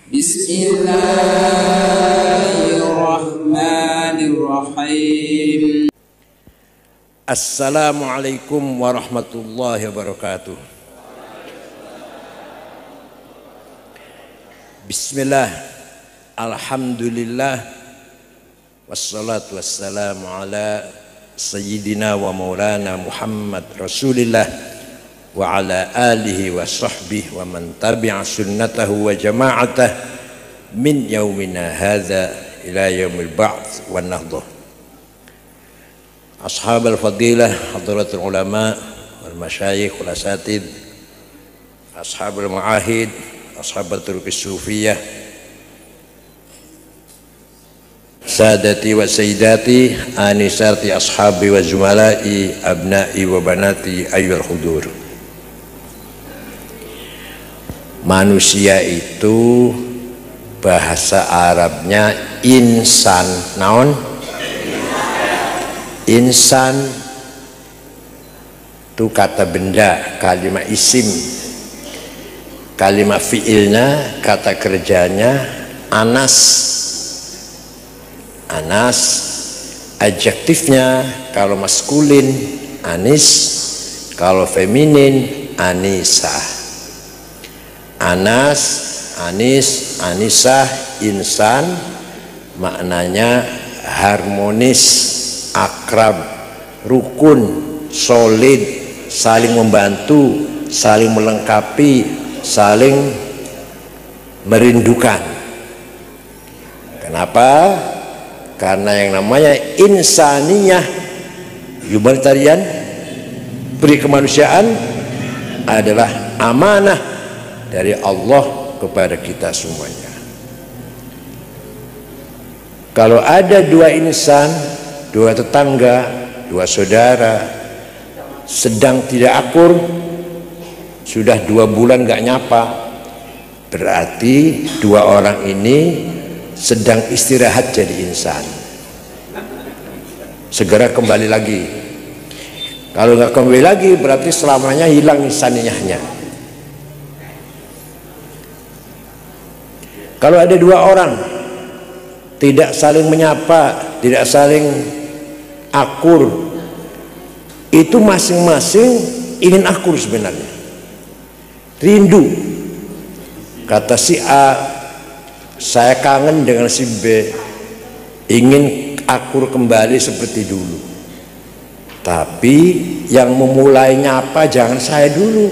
Bismillahirrahmanirrahim. Assalamualaikum warahmatullahi wabarakatuh. Bismillah, alhamdulillah, wassalatu wassalamu ala sayyidina wa maulana Muhammad Rasulillah wa ala alihi wa sahbihi wa man tabi'a sunnatahu wa jama'atah min yaumina hadha ila yaumil ba'ts wan nahdah. Ashabul fadilah, hadratul ulama wal masyayikh wal asatid, ashabul ma'ahid, ashabat turuqis sufiyah, sadati wa sayyidati, anisati ashabi wa zumalai, abnai wa banati ayyul hudur. Manusia itu bahasa Arabnya insan. Naon? Insan itu kata benda, kalimat isim. Kalimat fiilnya, kata kerjanya anas. Anas, adjektifnya kalau maskulin anis, kalau feminin anisah. Anas, anis, anisah, insan maknanya harmonis, akrab, rukun, solid, saling membantu, saling melengkapi, saling merindukan. Kenapa? Karena yang namanya insaniyah, humanitarian, beri kemanusiaan adalah amanah dari Allah kepada kita semuanya. Kalau ada dua insan, dua tetangga, dua saudara sedang tidak akur, sudah 2 bulan gak nyapa, berarti dua orang ini sedang istirahat jadi insan. Segera kembali lagi. Kalau nggak kembali lagi berarti selamanya hilang insaniyahnya. Kalau ada dua orang tidak saling menyapa, tidak saling akur, itu masing-masing ingin akur sebenarnya, rindu. Kata si A, saya kangen dengan si B, ingin akur kembali seperti dulu. Tapi yang memulai nyapa jangan saya dulu,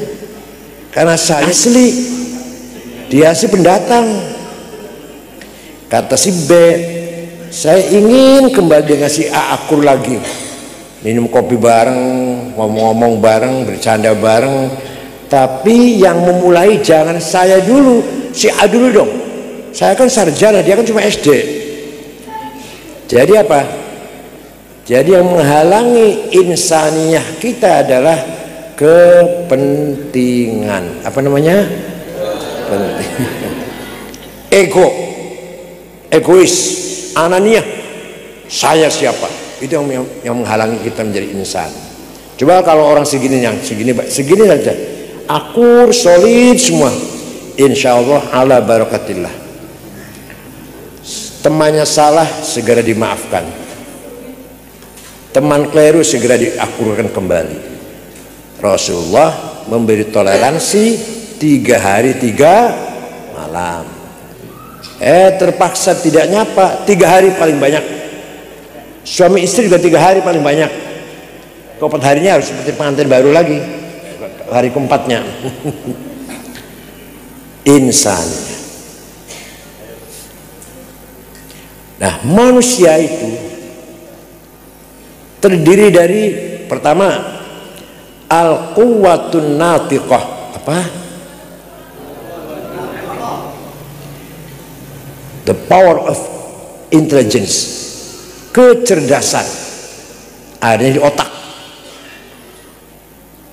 karena saya asli, dia si pendatang. Kata si B, saya ingin kembali dengan si A akur lagi, minum kopi bareng, ngomong-ngomong bareng, bercanda bareng. Tapi yang memulai jangan saya dulu, si A dulu dong. Saya kan sarjana, dia kan cuma SD. Jadi apa? Jadi yang menghalangi insaniyah kita adalah kepentingan. Apa namanya? Ego, egois, ananiyah. Saya siapa? Itu yang menghalangi kita menjadi insan. Coba kalau orang segini saja, akur, solid semua, insya Allah ala barakatillah. Temannya salah segera dimaafkan, teman keliru segera diakurkan kembali. Rasulullah memberi toleransi 3 hari 3 malam. Terpaksa tidak nyapa 3 hari paling banyak. Suami istri juga 3 hari paling banyak. Keempat harinya harus seperti pengantin baru lagi, hari keempatnya. Insan. Nah, manusia itu terdiri dari, pertama, al-quwwatun natiqah. Apa? The power of intelligence, kecerdasan adanya di otak.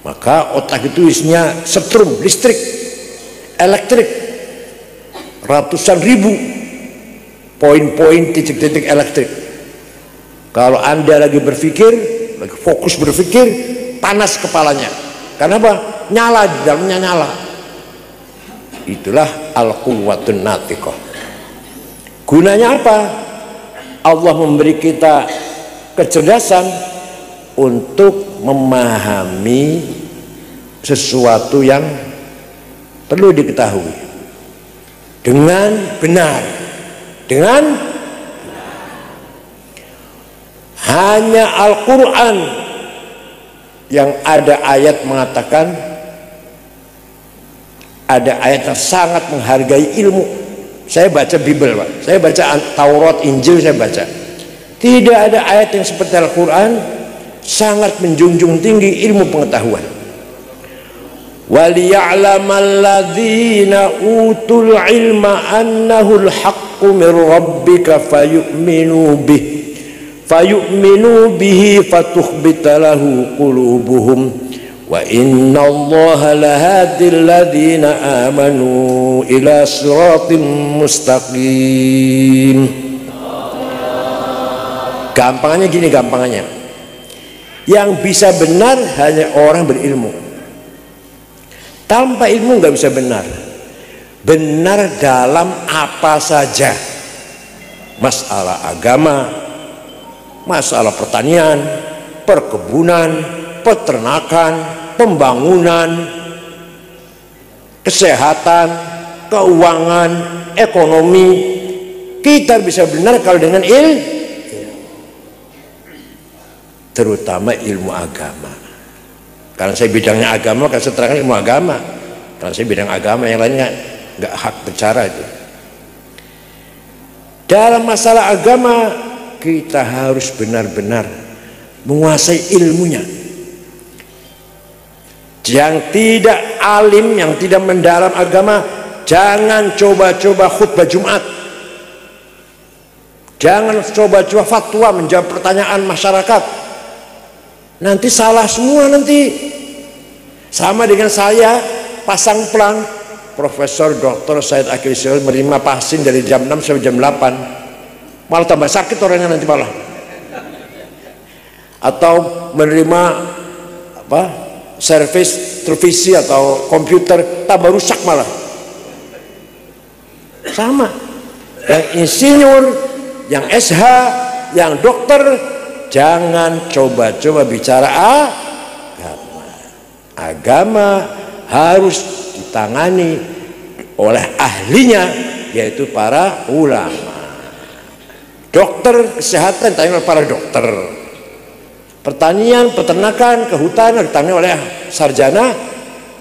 Maka otak itu isinya setrum, listrik, elektrik, ratusan ribu poin-poin, titik-titik elektrik. Kalau Anda lagi berpikir, lagi fokus berpikir, panas kepalanya. Karena apa? Nyala, di dalamnya nyala. Itulah al-quwwatun natiqah. Gunanya apa? Allah memberi kita kecerdasan untuk memahami sesuatu yang perlu diketahui dengan benar. Hanya Al-Quran yang ada ayat mengatakan, ada ayat yang sangat menghargai ilmu. Saya baca Bible, Pak. Saya baca Taurat, Injil, saya baca. Tidak ada ayat yang seperti Al-Quran sangat menjunjung tinggi ilmu pengetahuan. وَلِيَعْلَمَ الَّذِينَ أُوتُوا الْعِلْمَ أَنَّهُ الْحَقُّ مِنْ رَبِّكَ فَيُؤْمِنُوا بِهِ فَتُخْبِتَ لَهُ قُلُوبُهُمْ وَإِنَّ اللَّهَ لَهَادِي الَّذِينَ آمَنُوا إِلَى صِرَاطٍ مُسْتَقِيمٍ. Gampangnya gini, yang bisa benar hanya orang berilmu. Tanpa ilmu nggak bisa benar. Benar dalam apa saja. Masalah agama, masalah pertanian, perkebunan, peternakan, pembangunan, kesehatan, keuangan, ekonomi. Kita bisa benar kalau dengan ilmu, terutama ilmu agama. Karena saya bidangnya agama, karena saya terangkan ilmu agama. Karena saya bidang agama, yang lainnya nggak hak bicara itu. Dalam masalah agama kita harus benar-benar menguasai ilmunya. Yang tidak alim, yang tidak mendalam agama, jangan coba-coba khutbah Jumat. Jangan coba-coba fatwa, menjawab pertanyaan masyarakat. Nanti salah semua nanti. Sama dengan saya pasang pelang Profesor Dr. Said Akil Siraj menerima pasien dari jam 6 sampai jam 8, malah tambah sakit orangnya nanti malah. Atau menerima servis televisi atau komputer, tambah rusak malah. Sama. Yang insinyur, yang SH, yang dokter, jangan coba-coba bicara agama. Agama harus ditangani oleh ahlinya, yaitu para ulama. Dokter kesehatan ditangani oleh para dokter. Pertanian, peternakan, kehutanan ditangani oleh sarjana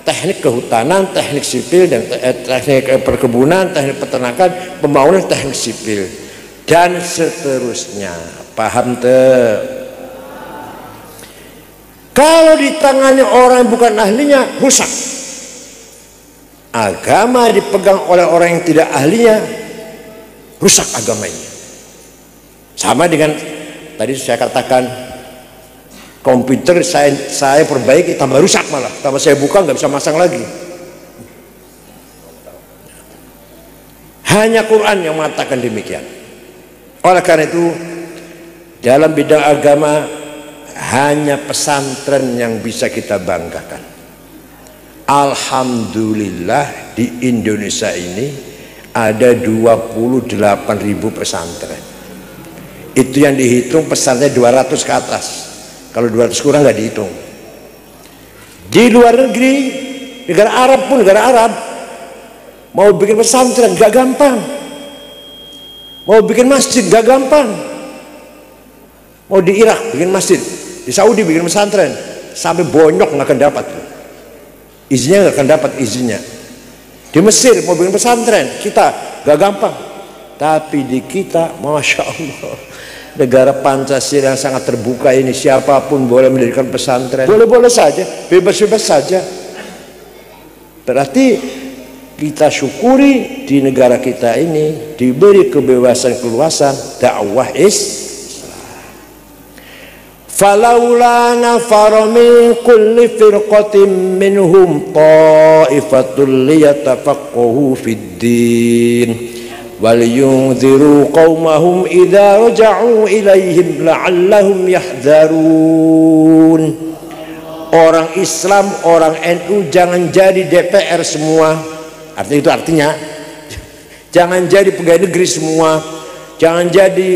teknik kehutanan, teknik sipil, dan teknik perkebunan, teknik peternakan, pembangunan, teknik sipil, dan seterusnya. Paham tuh? Kalau ditangani orang yang bukan ahlinya, rusak. Agama dipegang oleh orang yang tidak ahlinya, rusak agamanya. Sama dengan tadi saya katakan, komputer saya perbaiki, tambah rusak malah. Tambah saya buka nggak bisa masang lagi. Hanya Quran yang mengatakan demikian. Oleh karena itu, dalam bidang agama hanya pesantren yang bisa kita banggakan. Alhamdulillah di Indonesia ini ada 28.000 pesantren. Itu yang dihitung pesantren 200 ke atas. Kalau 200 kurang nggak dihitung. Di luar negeri, negara Arab pun, negara Arab mau bikin pesantren nggak gampang. Mau bikin masjid nggak gampang. Mau di Irak bikin masjid, di Saudi bikin pesantren, sampai bonyok nggak akan dapat izinnya, nggak akan dapat izinnya. Di Mesir mau bikin pesantren, kita nggak gampang. Tapi di kita, masya Allah, negara Pancasila yang sangat terbuka ini, siapapun boleh mendirikan pesantren, boleh-boleh saja, bebas-bebas saja. Berarti kita syukuri di negara kita ini diberi kebebasan dakwah Islam. Falaula nafara min kulli firqatin minhum ta'ifatul liyatafaqahu fid din wal yunziru qaumahum idza raja'u ilaihim la'allahum yahdharun. Orang Islam, orang NU jangan jadi DPR semua, Artinya itu artinya jangan jadi pegawai negeri semua, jangan jadi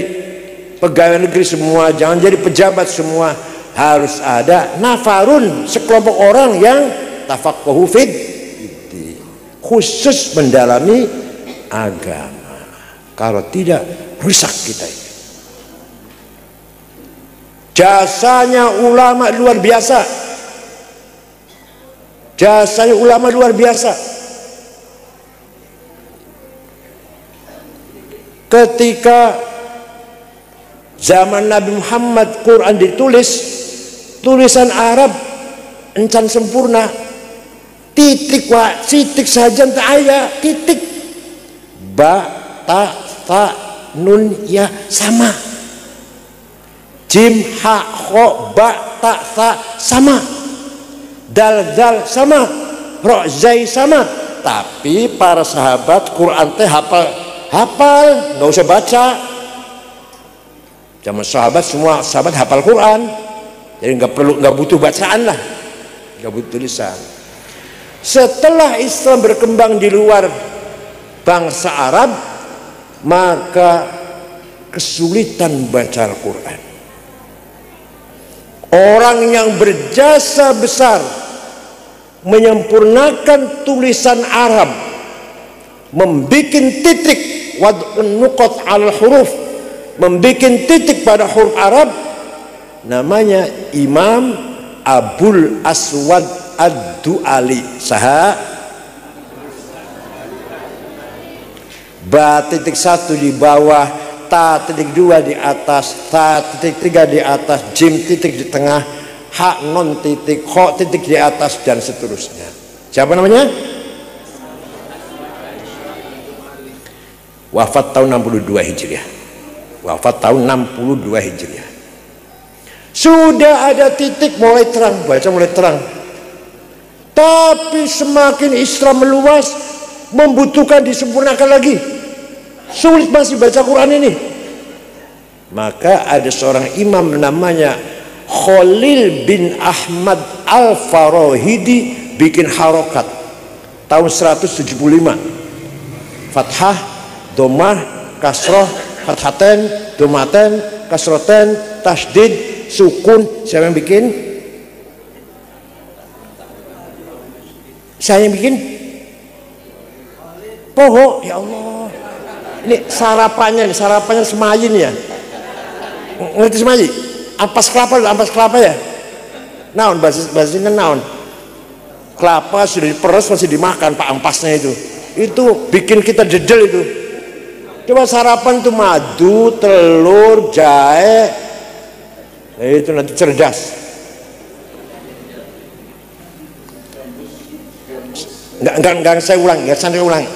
pegawai negeri semua, jangan jadi pejabat semua. Harus ada nafarun, sekelompok orang yang tafaqahu fid, khusus mendalami agama. Kalau tidak, rusak kita ini. Jasanya ulama luar biasa. Jasanya ulama luar biasa. Ketika zaman Nabi Muhammad Quran ditulis, tulisan Arab encan sempurna, titik titik saja tak ayah, titik ba ta ta nun ya sama, jim ha kho ba ta ta sama, dal dal sama, ro zai sama. Tapi para sahabat Quran teh hafal, nggak usah baca. Zaman sahabat semua sahabat hafal Quran, jadi nggak butuh bacaan lah, nggak butuh tulisan. Setelah Islam berkembang di luar bangsa Arab, maka kesulitan baca Al-Quran. Orang yang berjasa besar menyempurnakan tulisan Arab, membuat titik wad'un nuqat al huruf, membuat titik pada huruf Arab, namanya Imam Abul Aswad Ad-Du'ali. Saha ba titik 1 di bawah, ta titik 2 di atas, ta titik 3 di atas, jim titik di tengah, ha non titik, kho titik di atas, dan seterusnya. Siapa namanya? Wafat tahun 62 Hijriah. Wafat tahun 62 Hijriah. Sudah ada titik mulai terang, baca mulai terang. Tapi semakin Islam meluas, membutuhkan disempurnakan lagi. Sulit masih baca Quran ini. Maka ada seorang imam namanya Khalil bin Ahmad Al-Farahidi bikin harokat tahun 175. Fathah, domah, kasroh, fathaten, domaten, kasroten, tasdid, sukun. Siapa yang bikin? Saya yang bikin. Poho, ya Allah. Ini sarapannya semayin ya. Ngerti semayin? Ampas kelapa ya. Naon bahasanya naon. Kelapa sudah diperes masih dimakan pak ampasnya itu. Itu bikin kita jedel itu. Coba sarapan tuh madu, telur, jahe. Nah, itu nanti cerdas. Enggak saya ulang, enggak saya ulang.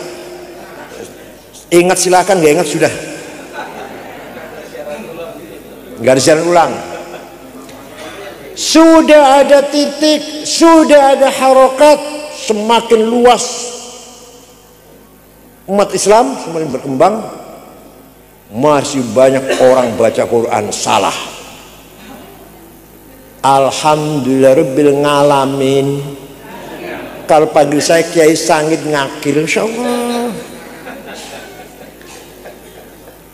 Ingat silakan, enggak ingat sudah. Enggak ada siaran ulang. Sudah ada titik, sudah ada harokat, semakin luas umat Islam semakin berkembang, masih banyak orang baca Quran salah. Alhamdulillah Rabbil ngalamin. Kalau panggil saya Kiai Sangit ngakil, insya Allah.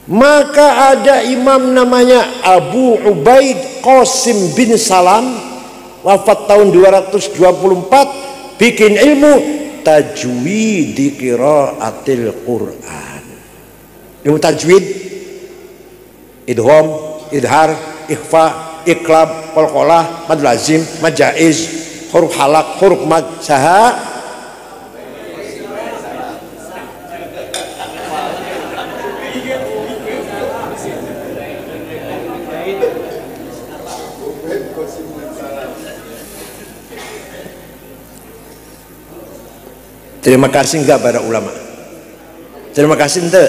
Maka ada imam namanya Abu Ubaid Qasim bin Salam, wafat tahun 224, bikin ilmu tajwid qiraatil Quran. Ilmu tajwid, idgham, idhar, ikhfa, iqlab, qalqalah, mad lazim, mad jaiz, huruf halak, huruf mad, saha. Terima kasih enggak pada ulama? Terima kasih ente.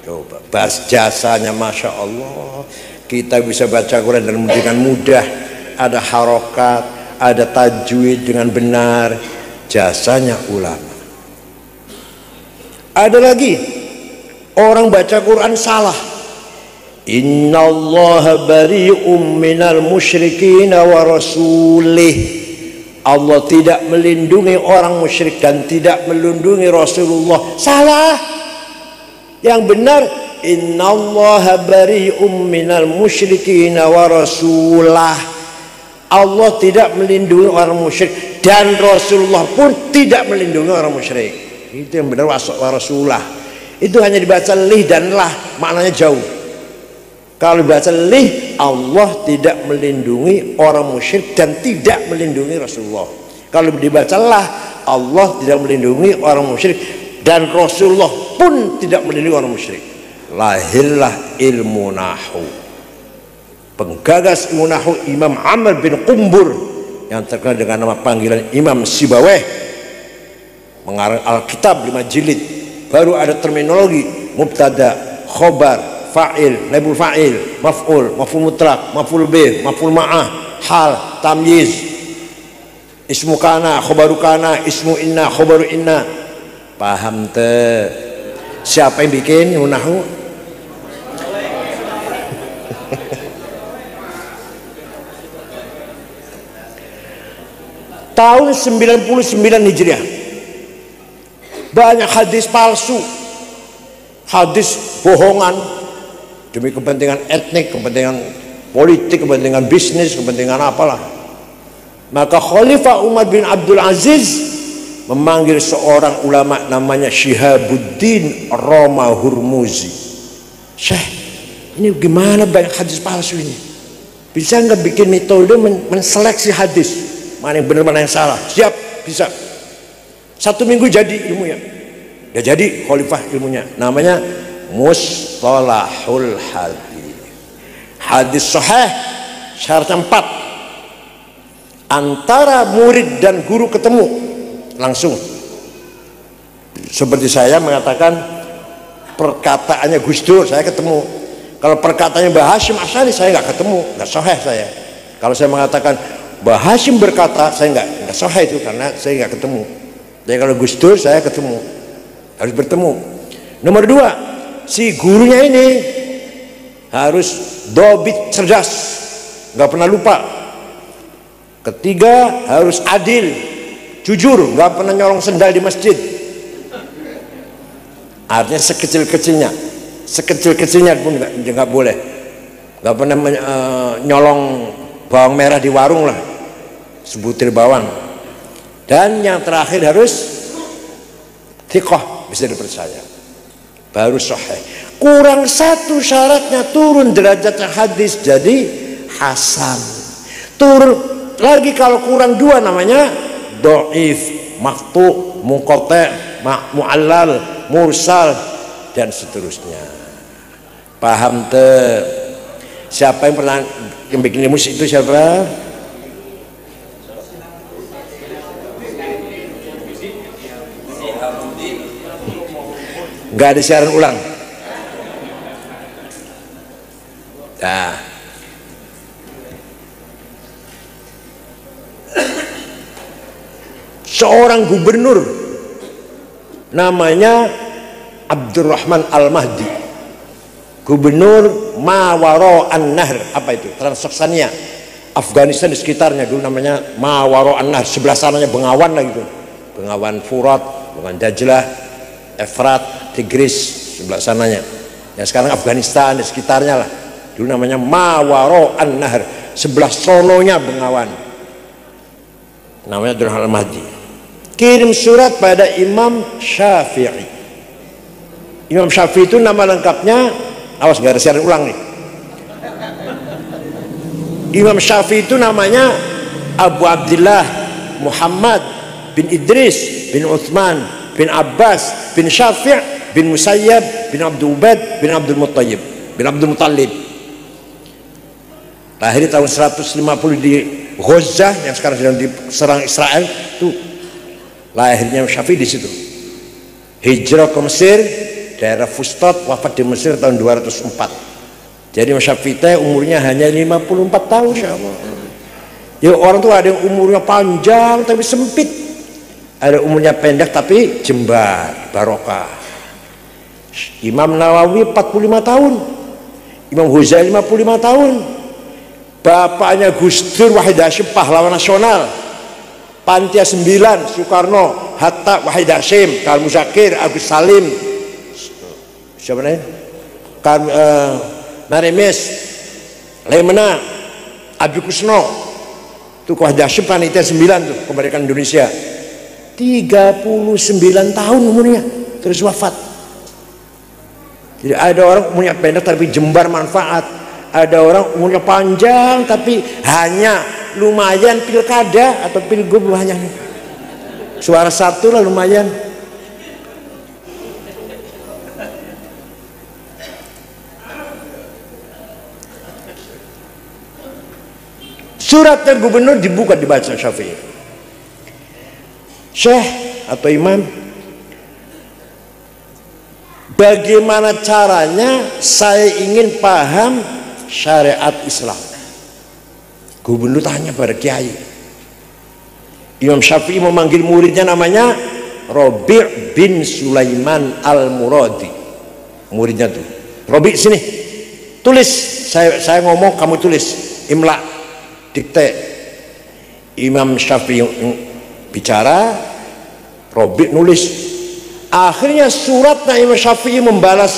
Coba bahas jasanya, masya Allah. Kita bisa baca Quran dengan mudah. Ada harokat, ada tajwid dengan benar. Jasanya ulama. Ada lagi orang baca Quran salah. Innallaha bari'um minal musyrikin wa rasulih Allah tidak melindungi orang musyrik dan tidak melindungi Rasulullah. Salah. Yang benar, innallaha bari'um minal musyrikin wa rasulah. Allah tidak melindungi orang musyrik dan Rasulullah pun tidak melindungi orang musyrik. Itu yang benar, wa rasulah. Itu hanya dibaca lih dan lah, maknanya jauh. Kalau dibaca lih, Allah tidak melindungi orang musyrik dan tidak melindungi Rasulullah. Kalau dibaca lah, Allah tidak melindungi orang musyrik dan Rasulullah pun tidak melindungi orang musyrik. Lahirlah ilmu nahu. Penggagas ilmu nahu Imam Amr bin Qumbur yang terkenal dengan nama panggilan Imam Sibawayh, mengarang Alkitab 5 jilid. Baru ada terminologi mubtada, khobar, fa'il, naibul fa'il, maf'ul, maf'ul mutlak, maf'ul bih, maf'ul ma'ah, hal, tamyiz, ismu kana, khobaru kana, ismu inna, khobaru inna. Paham te? Siapa yang bikin nahu? Tahun 99 Hijriah banyak hadis palsu, hadis bohongan demi kepentingan etnik, kepentingan politik, kepentingan bisnis, kepentingan apalah. Maka Khalifah Umar bin Abdul Aziz memanggil seorang ulama namanya Syihabuddin Roma Hurmuzi. Syekh, ini gimana banyak hadis palsu ini? Bisa nggak bikin metode menseleksi hadis, mana yang benar mana yang salah? Siap, bisa. 1 minggu jadi ilmunya. Dia jadi khalifah ilmunya. Namanya Mustalahul Hadis. Hadis sahih syaratnya 4. Antara murid dan guru ketemu langsung. Seperti saya mengatakan perkataannya Gus Dur, saya ketemu. Kalau perkataannya Mbah Hasyim Asy'ari, saya nggak ketemu, nggak sahih saya. Kalau saya mengatakan Mbah Hasyim berkata, saya nggak sahih itu karena saya nggak ketemu. Jadi kalau Gus Dur saya ketemu, harus bertemu. Nomor 2, si gurunya ini harus dobit, cerdas, nggak pernah lupa. Ketiga, harus adil, jujur, nggak pernah nyolong sendal di masjid. Artinya sekecil-kecilnya pun nggak boleh. Nggak pernah nyolong bawang merah di warung lah, sebutir bawang. Dan yang terakhir harus thiqah, bisa dipercaya, baru sahih. Kurang 1 syaratnya, turun derajatnya hadis jadi hasan. Turun lagi kalau kurang 2 namanya dhaif, maqtu, munqati', mu'allal, mursal dan seterusnya. Paham te? Siapa yang pernah yang bikin musik itu siapa? Nggak ada siaran ulang. Nah, seorang gubernur namanya Abdurrahman Al-Mahdi, gubernur Mawaro An-Nahr. Apa itu? Transaksania Afghanistan di sekitarnya dulu namanya Mawaro An-Nahr. Sebelah sananya Bengawan lah gitu, Bengawan Furat, Bengawan Dajlah, Efrat, Tigris sebelah sananya. Yang sekarang Afghanistan di sekitarnya lah. Dulu namanya Mawaro An-Nahr. Sebelah sononya Bengawan. Namanya Abdurrahman Al-Mahdi. Kirim surat pada Imam Syafi'i. Imam Syafi'i itu nama lengkapnya, awas nggak ada siaran ulang nih. Imam Syafi'i itu namanya Abu Abdillah Muhammad bin Idris bin Uthman bin Abbas bin Syafi' bin Musayyab bin Abdul Ubaid bin Abdul Muttalib bin Abdul Muttalib. Lahir tahun 150 di Gaza yang sekarang sedang diserang Israel. Itu lahirnya Syafi'i di situ. Hijrah ke Mesir, daerah Fustat, wafat di Mesir tahun 204. Jadi Syafi'i umurnya hanya 54 tahun, insyaallah. Ya orang tuh ada yang umurnya panjang tapi sempit, ada umurnya pendek tapi jembar, barokah. Imam Nawawi 45 tahun, Imam Ghazali 55 tahun, bapaknya Gus Dur Wahid Hasyim pahlawan nasional Pantia 9 Soekarno, Hatta, Wahid Hasyim, Karl Muzakir, Agus Salim, siapa namanya, Naremes, Lemena, Abi Kusno, itu Wahid Hasyim panitia 9 tuh kemerdekaan Indonesia. 39 tahun umurnya terus wafat. Jadi ada orang umurnya pendek tapi jembar manfaat, ada orang umurnya panjang tapi hanya lumayan pilkada atau pilgub, hanya suara satu lah lumayan. Suratnya gubernur dibuka, dibaca Syafi'i. Syekh atau imam, bagaimana caranya saya ingin paham syariat Islam? Gubernur tanya pada kiai. Imam Syafi'i memanggil muridnya, namanya Robi' bin Sulaiman Al-Muradi. Muridnya tuh, Robi, sini tulis, saya ngomong kamu tulis, imla, dikte. Imam Syafi'i bicara, Robi nulis. Akhirnya suratnya Imam Syafi'i membalas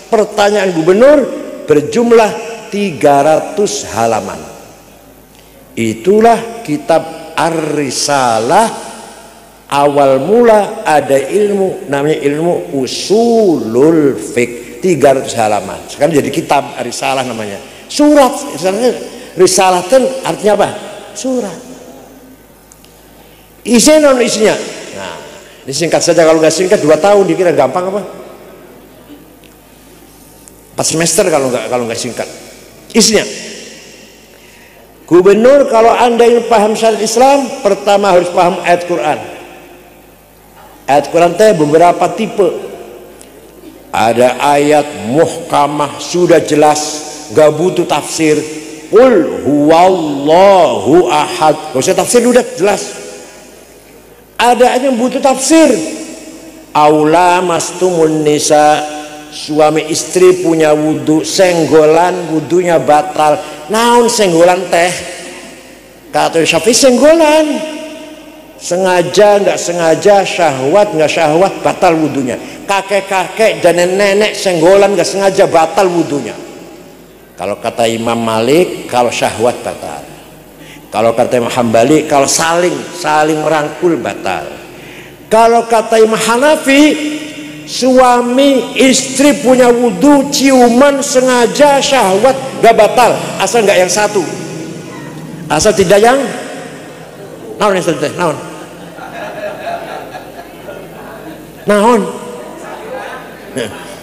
pertanyaan gubernur berjumlah 300 halaman. Itulah kitab Ar-Risalah. Awal mula ada ilmu namanya ilmu usulul fiqh, 300 halaman. Sekarang jadi kitab Ar-Risalah namanya. Surat, risalah kan artinya apa? Surat. Isinya non isinya. Nah, disingkat saja, kalau nggak singkat 2 tahun dikira gampang apa? 4 semester kalau nggak singkat. Isinya, gubernur, kalau anda ingin paham syariat Islam, pertama harus paham ayat Quran. Ayat Quran teh beberapa tipe. Ada ayat muhkamah, sudah jelas, gak butuh tafsir. Qul huwallahu ahad, gak usah tafsir, udah jelas. Ada yang butuh tafsir. Aula mastumun nisa, suami istri punya wudhu, senggolan wudhunya batal. Naon senggolan teh? Kata Syafi'i, senggolan sengaja nggak sengaja, syahwat nggak syahwat, batal wudhunya. Kakek-kakek dan nenek senggolan nggak sengaja, batal wudhunya. Kalau kata Imam Malik, kalau syahwat batal. Kalau kata Imam Hambali, kalau saling merangkul batal. Kalau kata Imam Hanafi, suami istri punya wudhu, ciuman sengaja, syahwat gak batal, asal gak yang satu, asal tidak yang naon yang satu, naon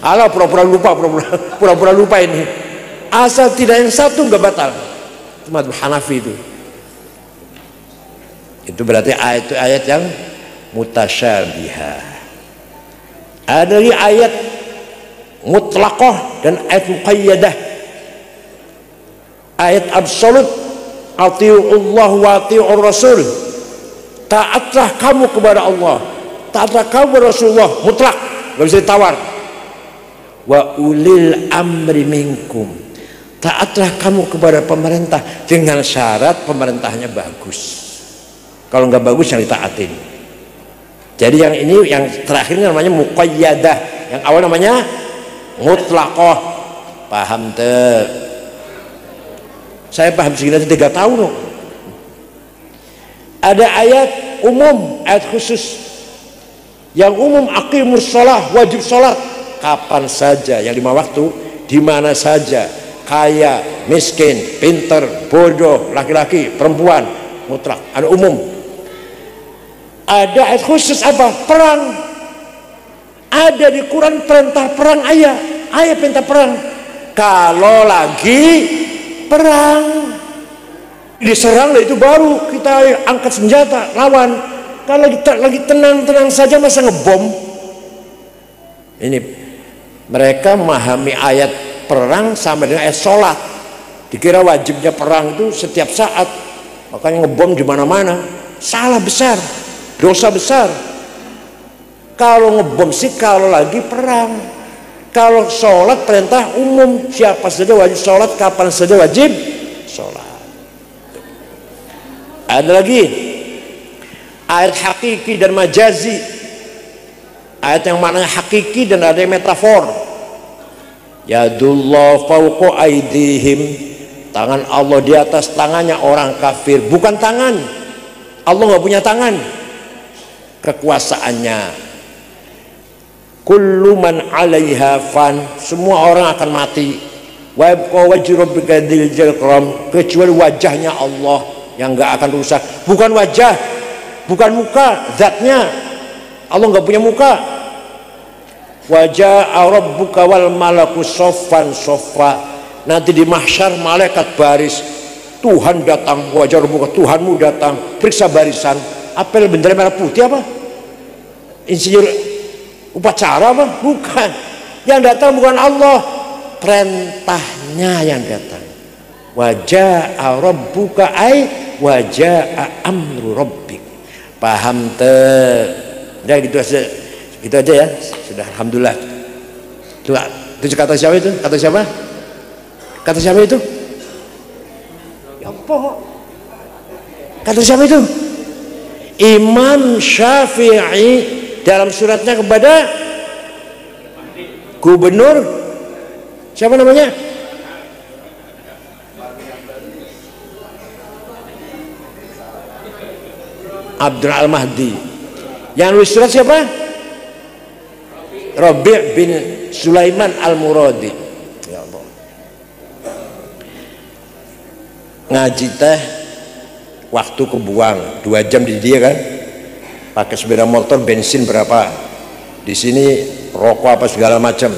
ala pura-pura lupa ini, asal tidak yang satu gak batal. Itu madhab Hanafi itu. Itu berarti ayat yang mutasyabihah. Ada lagi ayat mutlaqah dan ayat muqayyadah. Ayat absolut, atii'ullah wa atii'ur rasul, taatlah kamu kepada Allah, taatlah kamu kepada Rasulullah, mutlak, gak bisa ditawar. Wa ulil amri minkum, taatlah kamu kepada pemerintah dengan syarat pemerintahnya bagus. Kalau nggak bagus yang ditaatin. Jadi yang ini, yang terakhir ini namanya muqayyadah, yang awal namanya mutlaqah. Paham tuh? Saya paham sekitar 3 tahun loh. Ada ayat umum, ayat khusus. Yang umum, aqimus shalah, wajib sholat kapan saja, yang 5 waktu, di mana saja, kaya, miskin, pinter, bodoh, laki-laki, perempuan, mutlak, ada umum. Ada ayat khusus apa? Perang. Ada di Quran perintah perang, ayat perintah perang. Kalau lagi perang, diserang, itu baru kita angkat senjata lawan. Kalau kita lagi tenang-tenang saja masa ngebom? Ini mereka memahami ayat perang sama dengan ayat sholat. Dikira wajibnya perang itu setiap saat, makanya ngebom di mana-mana. Salah besar. Dosa besar. Kalau ngebom sih kalau lagi perang. Kalau sholat perintah umum, siapa saja wajib sholat, kapan saja wajib sholat. Ada lagi Ayat hakiki dan majazi. Ayat yang maknanya hakiki dan ada yang metafor. Yadullah fawqa aidihim, tangan Allah di atas tangannya orang kafir. Bukan tangan, Allah nggak punya tangan. Kekuasaannya. Kullu man 'alaiha fan, semua orang akan mati. Wa yabqa wajhu rabbika dzil jalal, kecuali wajahnya Allah yang nggak akan rusak. Bukan wajah, bukan muka, zatnya. Allah nggak punya muka. Wajah rabbuka wal malaku soffan soffa, nanti di mahsyar malaikat baris, Tuhan datang, wajah rabbuka, Tuhanmu datang, periksa barisan. Apel bendera merah putih apa? Insinyur upacara apa? Bukan. Yang datang bukan Allah, perintahnya yang datang. Wajah rabbuka ay wajah amru rabbik. Paham teh? Udah gitu aja. Gitu aja ya, sudah, alhamdulillah. Itu kata siapa itu? Kata siapa? Kata siapa itu? Ya apa? Kata siapa itu? Imam Syafi'i dalam suratnya kepada gubernur siapa namanya? Abdul Al-Mahdi. Yang nulis surat siapa? Rabi' bin Sulaiman Al-Muradi. Ya Allah. Ngaji teh waktu kebuang 2 jam di dia kan, pakai sepeda motor bensin berapa, di sini rokok apa segala macam,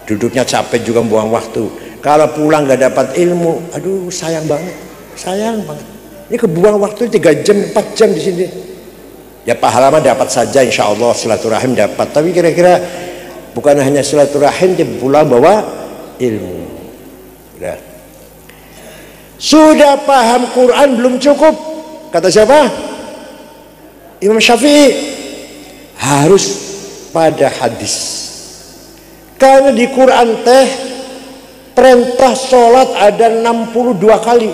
duduknya capek juga buang waktu. Kalau pulang nggak dapat ilmu, aduh sayang banget, sayang banget. Ini kebuang waktu 3 jam 4 jam di sini. Ya pahala dapat saja, insya Allah silaturahim dapat, tapi kira-kira bukan hanya silaturahim, dia pula bawa ilmu. Udah. Sudah paham Quran belum cukup, kata siapa? Imam Syafi'i. Harus pada hadis, karena di Quran teh perintah sholat ada 62 kali,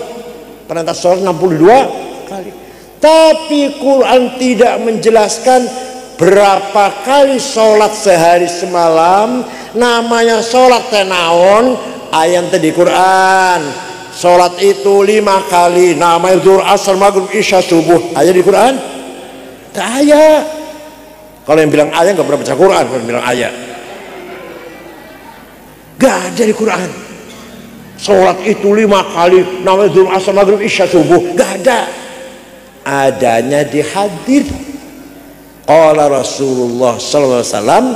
perintah sholat 62 kali. Tapi Quran tidak menjelaskan berapa kali sholat sehari semalam. Namanya sholat tenaon ayat di Quran. Sholat itu 5 kali, namanya zuhur, asar, maghrib, isya, subuh. Ayat di Quran? Tak ayat. Kalau yang bilang ayat nggak pernah baca Quran. Kalau yang bilang ayat, gak ada di Quran. Sholat itu 5 kali, namanya zuhur, asar, maghrib, isya, subuh. Gak ada. Adanya di hadis. Qala Rasulullah sallallahu alaihi wasallam,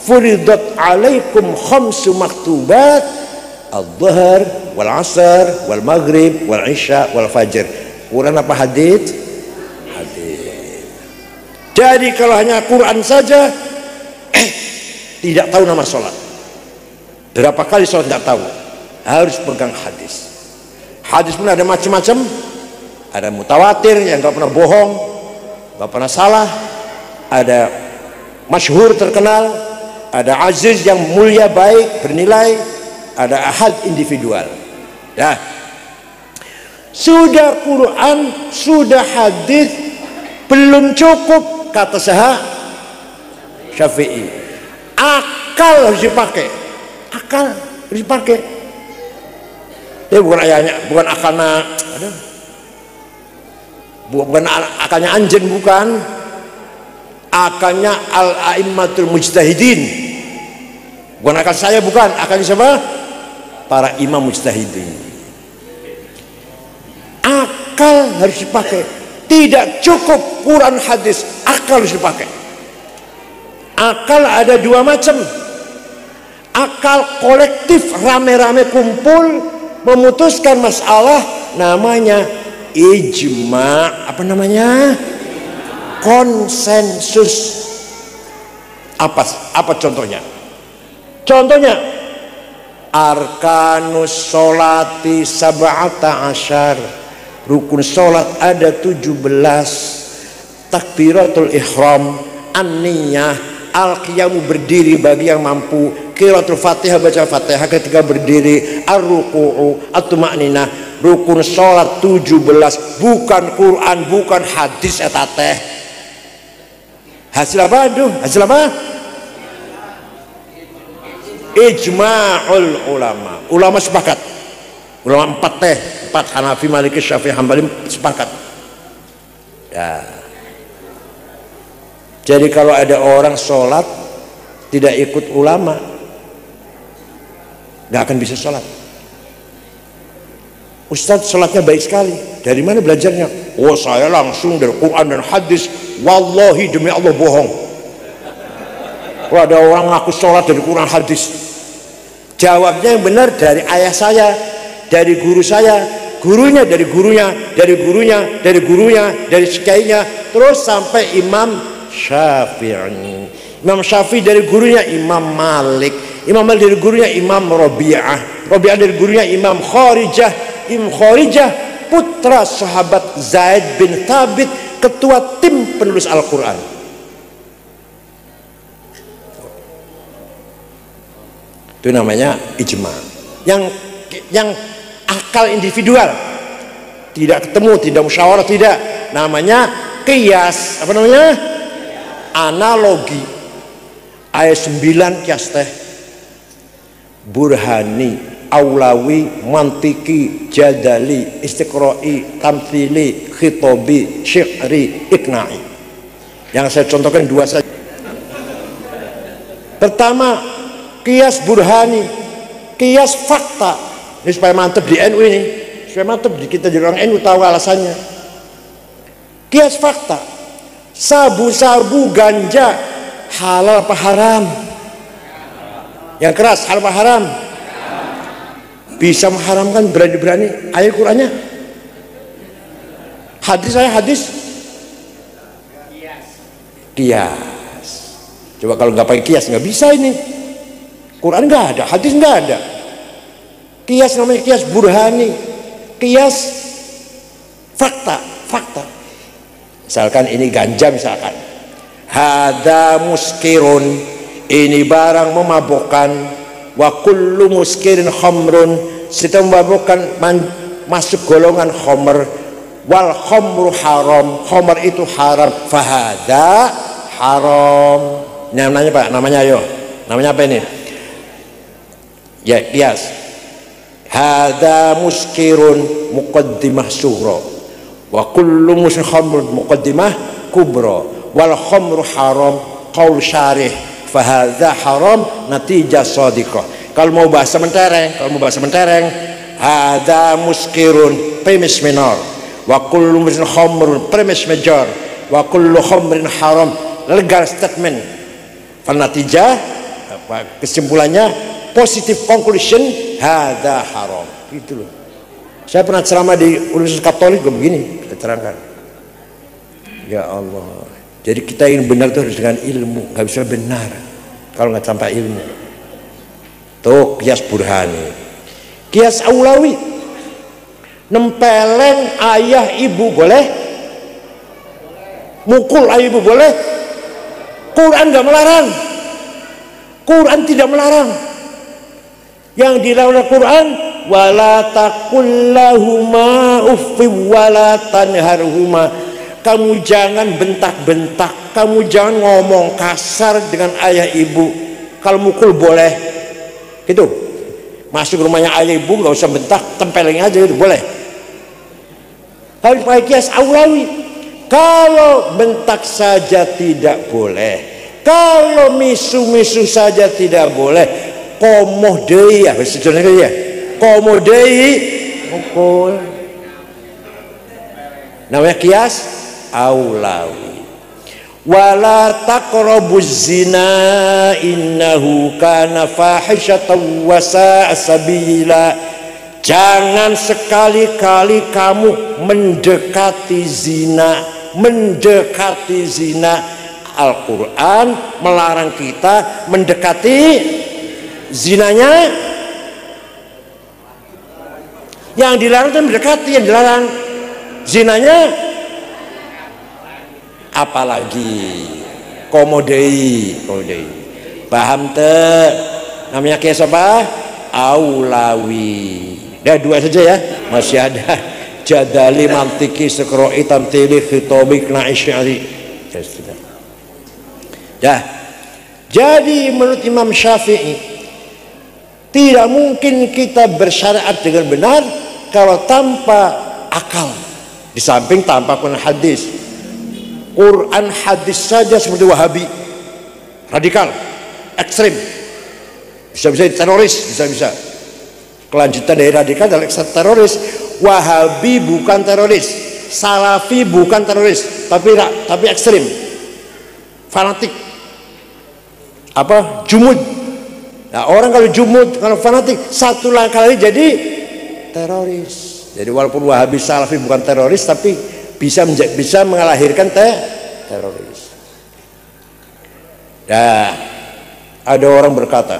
furidat alaikum khamsu maktubat, al-dhuhr wal asar wal maghrib wal isya wal fajr. Quran apa hadis? Hadis. Jadi kalau hanya Quran saja tidak tahu nama sholat, berapa kali sholat tidak tahu, harus pegang hadis. Hadis pun ada macam-macam. Ada mutawatir yang gak pernah bohong, gak pernah salah. Ada masyhur terkenal. Ada aziz yang mulia baik bernilai. Ada ahad individual. Ya. Sudah Quran, sudah hadis, belum cukup, kata Syafi'i. Akal harus dipakai. Akal harus dipakai. Ini bukan ayahnya, bukan akalnya. Bukan akalnya anjen, bukan, akalnya al-a'immatul mujtahidin, bukan akal saya, bukan, akalnya siapa? Para imam mujtahidin. Akal harus dipakai, tidak cukup Quran hadis, akal harus dipakai. Akal ada 2 macam. Akal kolektif, rame-rame kumpul memutuskan masalah, namanya ijma, apa namanya? Konsensus. Apa contohnya? Contohnya arkanus sholati sab'ata asyar, rukun sholat ada 17. Takbiratul ihram, an-niyah, al-qiyamu berdiri bagi yang mampu, qiraatul fatihah baca fatihah ketika berdiri, ar-ruku'u, at-tuma'ninah, rukun sholat 17, bukan Quran, bukan hadis eta teh. Hasil apa? Aduh, hasil apa? Ijma'ul ulama. Ulama sepakat. Ulama 4 teh, 4 Hanafi, Maliki, Syafi'i, Hambali sepakat. Ya. Jadi kalau ada orang sholat tidak ikut ulama, nggak akan bisa sholat. Ustadz sholatnya baik sekali. Dari mana belajarnya? Oh, saya langsung dari Quran dan hadis. Wallahi demi Allah bohong. Kalau ada orang ngaku sholat dari Quran hadis, jawabnya yang benar dari ayah saya, dari guru saya, gurunya dari gurunya, dari gurunya, dari gurunya, dari sekainya, terus sampai Imam Syafi'i. Imam Syafi'i dari gurunya Imam Malik, Imam Malik dari gurunya Imam Rabi'ah, Rabi'ah dari gurunya Imam Kharijah, Imam Kharijah putra sahabat Zaid bin Thabit, ketua tim penulis Al-Quran. Itu namanya ijma. Yang akal individual tidak ketemu, tidak musyawarah, tidak, namanya qiyas. Apa namanya? Analogi. Ayat 9 qiyas teh burhani, aulawi, mantiki, jadali, istiqra'i, tamthili, khitobi, syi'ri, ikna'i. Yang saya contohkan 2 saja. Pertama, qiyas burhani, qiyas fakta. Ini supaya mantap di NU ini, supaya mantap kita jadi orang NU tahu alasannya. Qiyas fakta, sabu-sabu ganja halal apa haram? Yang keras, halal apa haram? Bisa mengharamkan berani-berani ayat Qur'annya. Hadis saya hadis qiyas. Coba kalau nggak pakai qiyas nggak bisa ini. Quran nggak ada, hadis nggak ada. Qiyas namanya qiyas burhani, qiyas fakta. Misalkan ini ganja misalkan. Hada muskirun, ini barang memabukkan. Wa kullu muskirin khamrun, setiap memabukkan masuk golongan khamr. Wal khamru haram, khamr itu haram. Fahada haram. Ini namanya Pak, namanya ayo. Namanya apa ini? Ya, qiyas. Hada muskirun muqaddimah sughra. Wa kullu muskirin khamrun muqaddimah kubra. Wal khamru haram qaul syarih. Fahadha haram natijah shadiqah. Kalau mau bahasa mentereng, hada muskirun premis minor, wa kullu muskirin khamrun premis major, wa kullu khamrin haram legal statement. Natijah kesimpulannya positive conclusion, hada haram. Gitu loh. Saya pernah ceramah di Universitas Katolik begini, kita terangkan. Ya Allah. Jadi kita ingin benar itu harus dengan ilmu, nggak bisa benar kalau nggak tanpa ilmu. Tuh qiyas burhani, qiyas aulawi, nempeleng ayah ibu boleh, mukul ayah ibu boleh. Quran nggak melarang, Quran tidak melarang. Yang dilarang Quran, wala taqul lahuma uffi wala tanharhuma. Kamu jangan bentak-bentak, kamu jangan ngomong kasar dengan ayah ibu. Kalau mukul boleh, gitu. Masuk rumahnya ayah ibu nggak usah bentak, tempeleng aja itu boleh. Kalau pakai qiyas aulawi, kalau bentak saja tidak boleh, kalau misu-misu saja tidak boleh. Komoh deui ya, sebenarnya ya. Komoh deui mukul. Namanya qiyas aulawi. Wala taqrabuz zina innahu kana fahishatan wa sa'a sabila. Jangan sekali-kali kamu mendekati zina, Al-Quran melarang kita mendekati zinanya. Yang dilarang itu mendekati, yang dilarang zinanya. Apalagi komodei. Paham namanya qiyas apa? Aulawi. Udah 2 saja ya. masih ada jadali mantiki sekroi tamtili khitobi kna'i syari. Ya, jadi menurut Imam Syafi'i tidak mungkin kita bersyariat dengan benar kalau tanpa akal, di samping tanpa Quran hadis. Quran hadis saja seperti Wahabi, radikal, ekstrim, bisa-bisa teroris, bisa-bisa. Kelanjutan dari radikal adalah teroris. Wahabi bukan teroris, Salafi bukan teroris, tapi ekstrim, fanatik, apa, jumud. Nah, orang kalau jumud, kalau fanatik, satu langkah lagi jadi teroris. Jadi walaupun Wahabi Salafi bukan teroris, tapi bisa mengalahirkan teroris. Nah, ada orang berkata,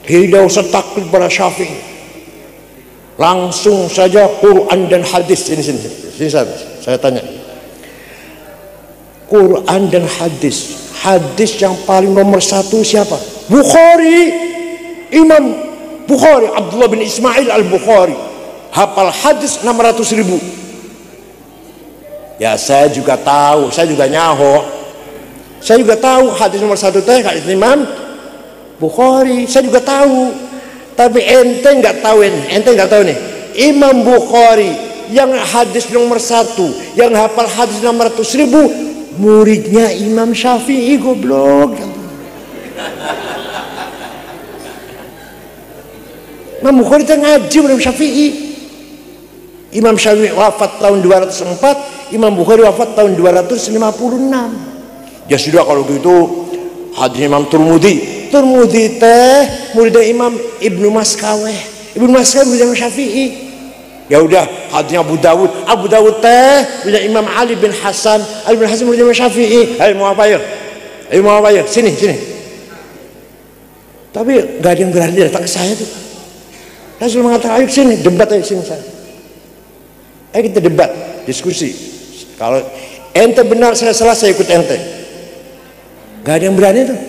tidak usah taklid pada Syafi'i, langsung saja Quran dan hadis. Sini saya tanya, Quran dan hadis yang paling nomor satu siapa? Bukhari. Imam Bukhari, Abdullah bin Ismail al-Bukhari, hafal hadis 600.000. Ya, saya juga tahu, saya juga nyaho, saya juga tahu hadis nomor satu teh hadis Imam Bukhari, saya juga tahu. Tapi ente nggak tahu nih, Imam Bukhari yang hadis nomor satu, yang hafal hadis 600.000, muridnya Imam Syafi'i, goblok. Imam Bukhari itu ngaji Imam Syafi'i. Imam Syafi'i wafat tahun 204, Imam Bukhari wafat tahun 256. Ya sudah kalau gitu hadis Imam Turmudi teh muridnya Imam Ibnu Maskaweh. Ibnu Maskaweh muridnya Imam Syafi'i. Ya udah hadisnya Abu Dawud teh muridnya Imam Ali bin Hasan muridnya Imam Syafi'i. Ayo mau apa ya? Sini. Tapi nggak ada yang berani datang ke saya tuh. Saya sudah mengatakan, ayo sini, debat aja sini saya. Ayo kita debat, diskusi. Kalau ente benar, saya salah, saya ikut ente. Nggak ada yang berani tuh.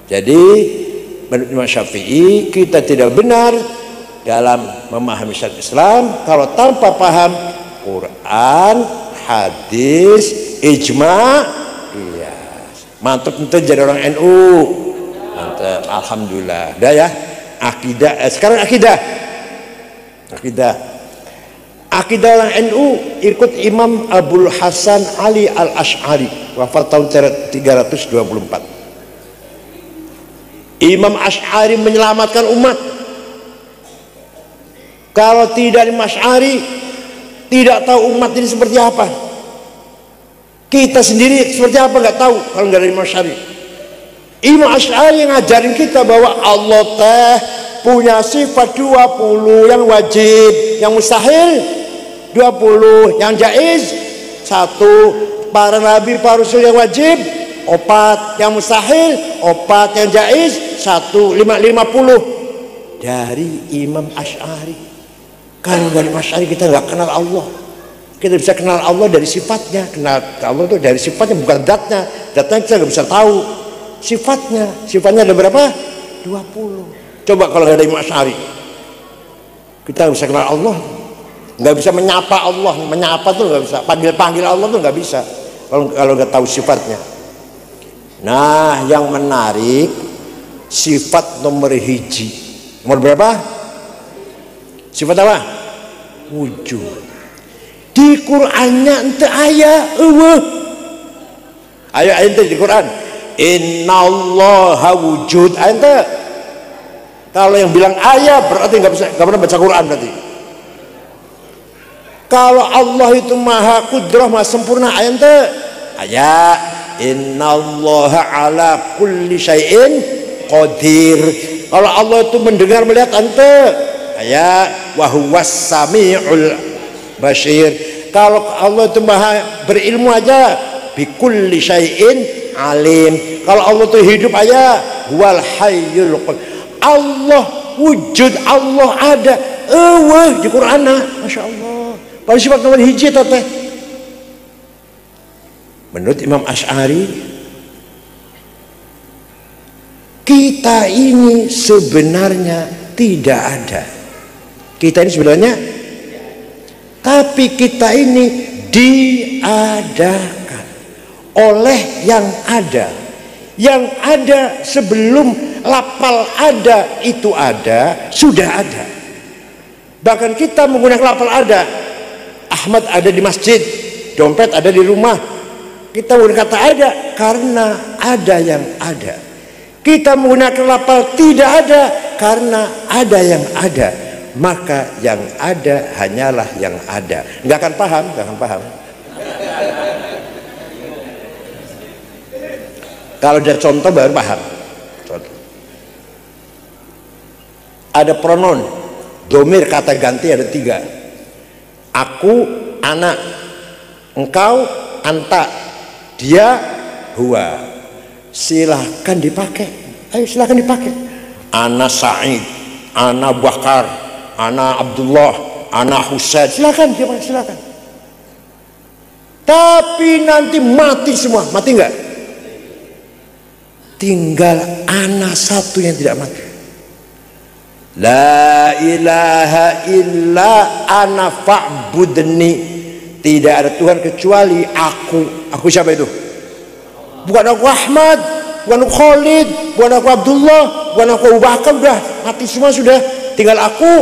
Jadi menurut Imam Syafi'i, kita tidak benar dalam memahami syariat Islam kalau tanpa paham Quran, hadis, ijma'. Iya, mantap tentu jadi orang NU. Mantap, alhamdulillah. Udah ya, akidah. Sekarang akidah orang NU ikut Imam Abul Hasan Ali Al-Ash'ari, wafat tahun 324. Imam Ash'ari menyelamatkan umat. Kalau tidak Imam Ash'ari, tidak tahu umat ini seperti apa. Kita sendiri seperti apa nggak tahu kalau nggak ada Imam Ash'ari. Imam Ash'ari ngajarin kita bahwa Allah teh punya sifat 20, yang wajib, yang mustahil 20, yang jaiz 1, para nabi, para rasul yang wajib 4, yang mustahil 4, yang jaiz 1, 50 dari Imam Ash'ari. Kalau dari Imam Ash'ari kita nggak kenal Allah. Kita bisa kenal Allah dari sifatnya. Kenal Allah itu dari sifatnya, bukan datnya. Datanya kita nggak bisa tahu. Sifatnya ada berapa? 20. Coba kalau nggak ada Imam Ash'ari, kita nggak bisa kenal Allah, nggak bisa menyapa Allah. Menyapa tuh nggak bisa, panggil Allah tuh nggak bisa kalau nggak tahu sifatnya. Nah, yang menarik, sifat nomor hiji. Nomor berapa? Sifat apa? Wujud. Di Qur'annya ente ayat ayat di Qur'an, innallaha wujud. Ente kalau yang bilang ayat berarti nggak pernah baca Quran berarti. Kalau Allah itu maha kudrah, maha sempurna, ente ayat innallaha ala kulli syai'in qadir. Kalau Allah itu mendengar, melihat, ente ayat wa huwas samiul basir. Kalau Allah itu maha berilmu aja, bi kulli syai'in alim. Kalau Allah itu hidup aja, wal hayyul qayyum. Allah wujud, Allah ada di Quran. Masya Allah. Pada sifat nomor hiji teh. Menurut Imam Ash'ari, kita ini sebenarnya tidak ada. Kita ini sebenarnya, tapi kita ini diadakan oleh yang ada. Yang ada sebelum lafal ada itu ada, sudah ada. Bahkan kita menggunakan lafal ada. Ahmad ada di masjid, dompet ada di rumah. Kita menggunakan kata ada karena ada yang ada. Kita menggunakan lafal tidak ada karena ada yang ada. Maka yang ada hanyalah yang ada. Nggak akan paham, nggak akan paham. Kalau ada contoh baru paham. Contoh. Ada pronoun, domir kata ganti ada 3. Aku, anak, engkau, anta, dia, huwa. Silahkan dipakai. Ayo silahkan dipakai. Ana Sa'id, ana Bakar, ana Abdullah, ana Husain. Silahkan dipakai, silahkan. Tapi nanti mati semua, mati enggak? Tinggal ana satu yang tidak mati. La ilaha illa ana fa'budni. Tidak ada Tuhan kecuali aku. Aku siapa itu? Bukan aku Ahmad, bukan aku Khalid, bukan aku Abdullah, bukan aku Abu Bakar. Udah mati semua sudah. Tinggal aku.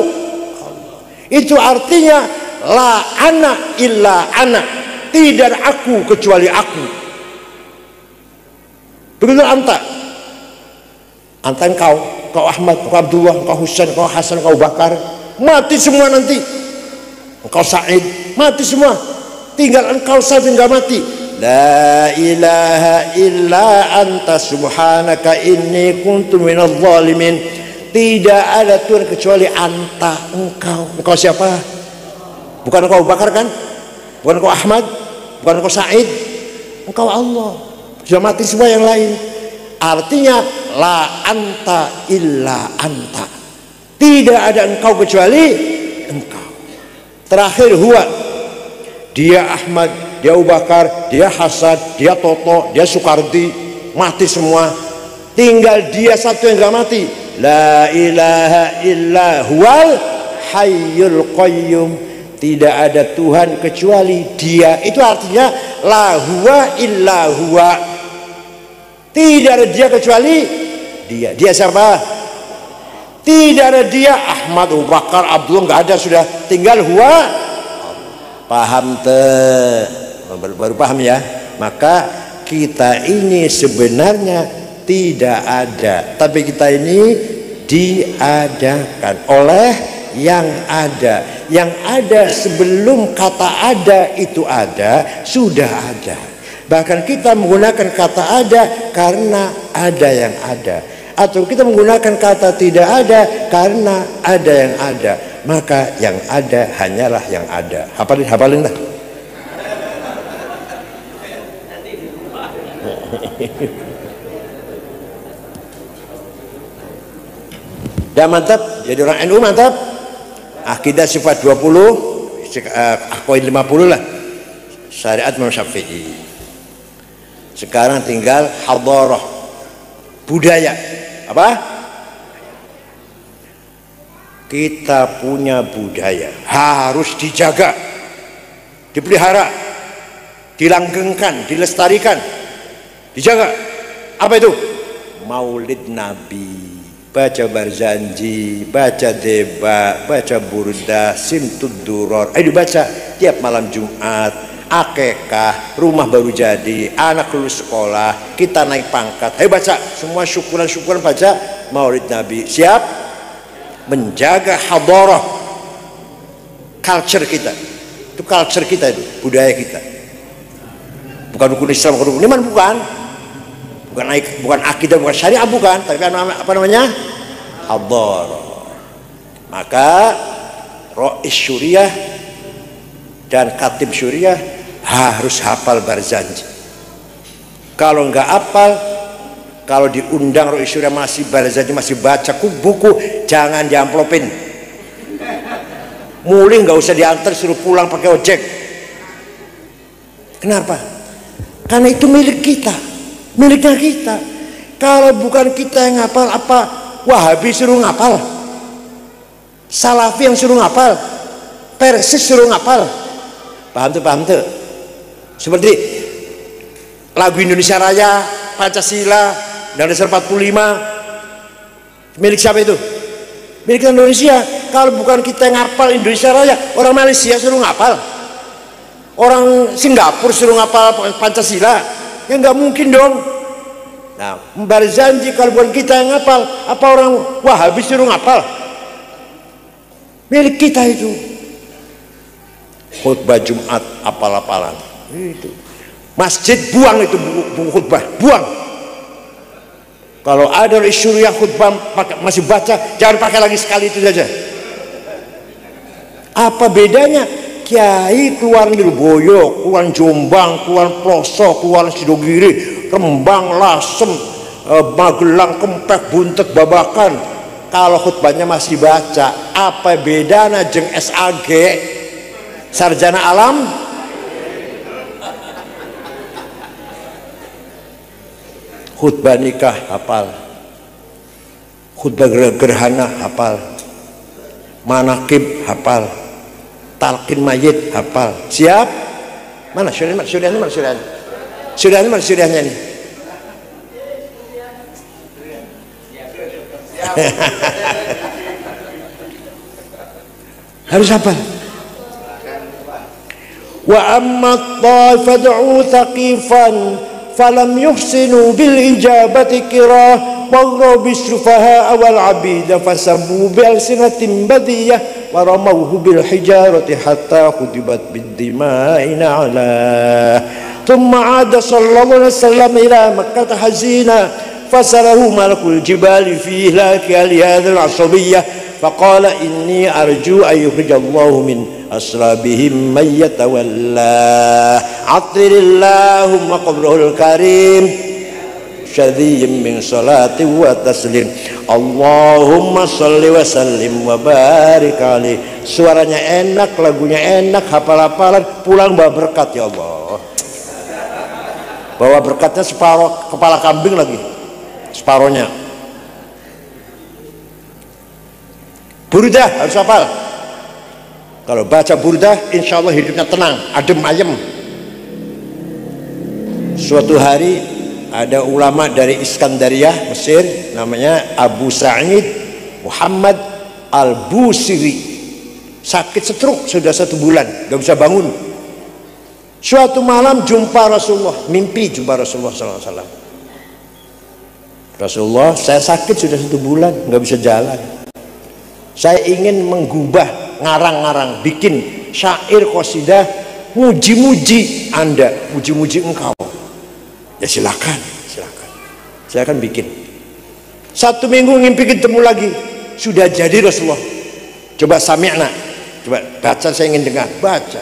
Itu artinya la ana illa ana. Tidak ada aku kecuali aku. Begitu anta engkau Ahmad, engkau Abdullah, engkau Husain, engkau Hasan, engkau Bakar, mati semua nanti. Engkau Sa'id, mati semua. Tinggal engkau saja enggak mati. La ilaha illa anta subhanaka inni kuntu minadh dhalimin. Tidak ada Tuhan kecuali anta, engkau. Engkau siapa? Bukan engkau Abu Bakar kan? Bukan engkau Ahmad, bukan engkau Sa'id, engkau Allah. Sudah mati semua yang lain. Artinya la anta illa anta. Tidak ada engkau kecuali engkau. Terakhir huwa. Dia Ahmad, dia Abu Bakar, dia Hasan, dia Toto, dia Soekardi, mati semua. Tinggal dia satu yang enggak mati. La ilaha illa huwal hayyul qayyum. Tidak ada Tuhan kecuali dia. Itu artinya la huwa illa huwa. Tidak ada dia kecuali dia. Dia siapa? Tidak ada dia Ahmad, Abu Bakar, Abdullah, nggak ada, sudah tinggal huwa. Paham baru paham ya. Maka kita ini sebenarnya tidak ada, tapi kita ini diadakan oleh yang ada. Yang ada sebelum kata ada itu ada, sudah ada. Bahkan kita menggunakan kata ada karena ada yang ada, atau kita menggunakan kata tidak ada karena ada yang ada. Maka yang ada hanyalah yang ada. Hafalin dah. Dah mantap, jadi orang NU mantap. Akidah sifat 20, poin 50 lah. Syariat Imam Syafi'i. Sekarang tinggal hadarah, budaya. Apa? Kita punya budaya, harus dijaga, dipelihara, dilanggengkan, dilestarikan, dijaga. Apa itu? Maulid Nabi, baca Barzanji, baca Deba, baca Burda, Simtud Duror. Ayo dibaca tiap malam Jumat. Akekah, rumah baru jadi, anak lulus sekolah, kita naik pangkat. Ayo baca semua syukuran baca Maulid Nabi. Siap menjaga hadarah, culture kita. Itu culture kita, itu budaya kita. Bukan rukun Islam, bukan rukun iman, bukan akidah, bukan syariah, bukan. Tapi apa namanya? Hadarah. Maka Rois Syuriah dan Katib Syuriah harus hafal Barzanji. Kalau nggak hafal, kalau diundang Rois Syuriah masih Barzanji masih baca buku, jangan diamplopin. Mulih nggak usah diantar, suruh pulang pakai ojek. Kenapa? Karena itu milik kita, miliknya kita. Kalau bukan kita yang ngapal, apa Wahabi suruh ngapal? Salafi yang suruh ngapal, Persis suruh ngapal. Paham tuh? Seperti lagu Indonesia Raya, Pancasila, dan dasar 45 milik siapa itu? Milik Indonesia. Kalau bukan kita yang ngapal Indonesia Raya, orang Malaysia suruh ngapal, orang Singapura suruh ngapal Pancasila, ya nggak mungkin dong. Nah, berjanji kalau bukan kita yang ngapal, apa orang Wahabi suruh ngapal? Milik kita itu. Khutbah Jumat apal-apalan itu. Masjid buang itu buku khutbah, buang. Kalau ada syuriah khutbah masih baca, jangan pakai lagi sekali itu saja. Apa bedanya? Kiai keluar Lirboyo, keluar Jombang, keluar Ploso, keluar Sidogiri, Rembang, Lasem, Magelang, Kempek, Buntet, Babakan, kalau khutbahnya masih baca, apa bedanya jeng SAG, sarjana alam? Khutbah nikah hafal, khutbah gerhana hafal, manakib hafal, talqin mayit hafal. Siap? Mana syuriahnya? Syuriahnya nih. Harus hafal. Wa amma fad'u thaqifan falam yuhsinu bil ijabati kirah wa bisrufaha wal abida fasabu bil sinatin badiyah wa ramawhu bil hijarati hatta khudibat bid dima'ina ala thumma ada sallallahu alaihi wasallam ila makkah hazina fasarahu malakul jibali fi ihlaki al-hadhal asabiyyah faqala inni arju an yukhrijallahu min asrabihim man yatawalla atirillahumma qabrul karim syadhiyyin min salati wa taslim Allahumma salli wa sallim wa barik alaih. Suaranya enak, lagunya enak, hafal-hafalan, pulang bawa berkat. Ya Allah, bawa berkatnya separuh kepala kambing lagi, separohnya. Burdah harus hafal. Kalau baca burdah, insya Allah hidupnya tenang, adem ayem. Suatu hari ada ulama dari Iskandariyah, Mesir, namanya Abu Sa'id Muhammad Al-Busiri, sakit stroke sudah 1 bulan, gak bisa bangun. Suatu malam jumpa Rasulullah, mimpi jumpa Rasulullah SAW. Rasulullah, saya sakit sudah 1 bulan, gak bisa jalan. Saya ingin menggubah, ngarang-ngarang, bikin syair qasidah muji-muji Anda, muji-muji engkau. Ya silakan. Saya akan bikin. 1 minggu ngimpi ketemu lagi, sudah jadi Rasulullah. Coba sami'na, coba baca, saya ingin dengar. Baca.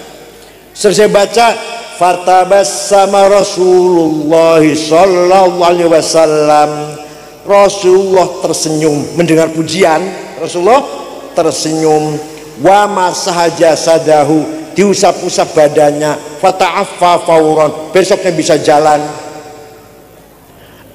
Selesai baca, fatabassama Rasulullah sallallahu alaihi wasallam. Rasulullah tersenyum mendengar pujian. Rasulullah tersenyum. Wa masaha jasadahu, diusap-usap badannya. Fata'affa fauran, besoknya bisa jalan.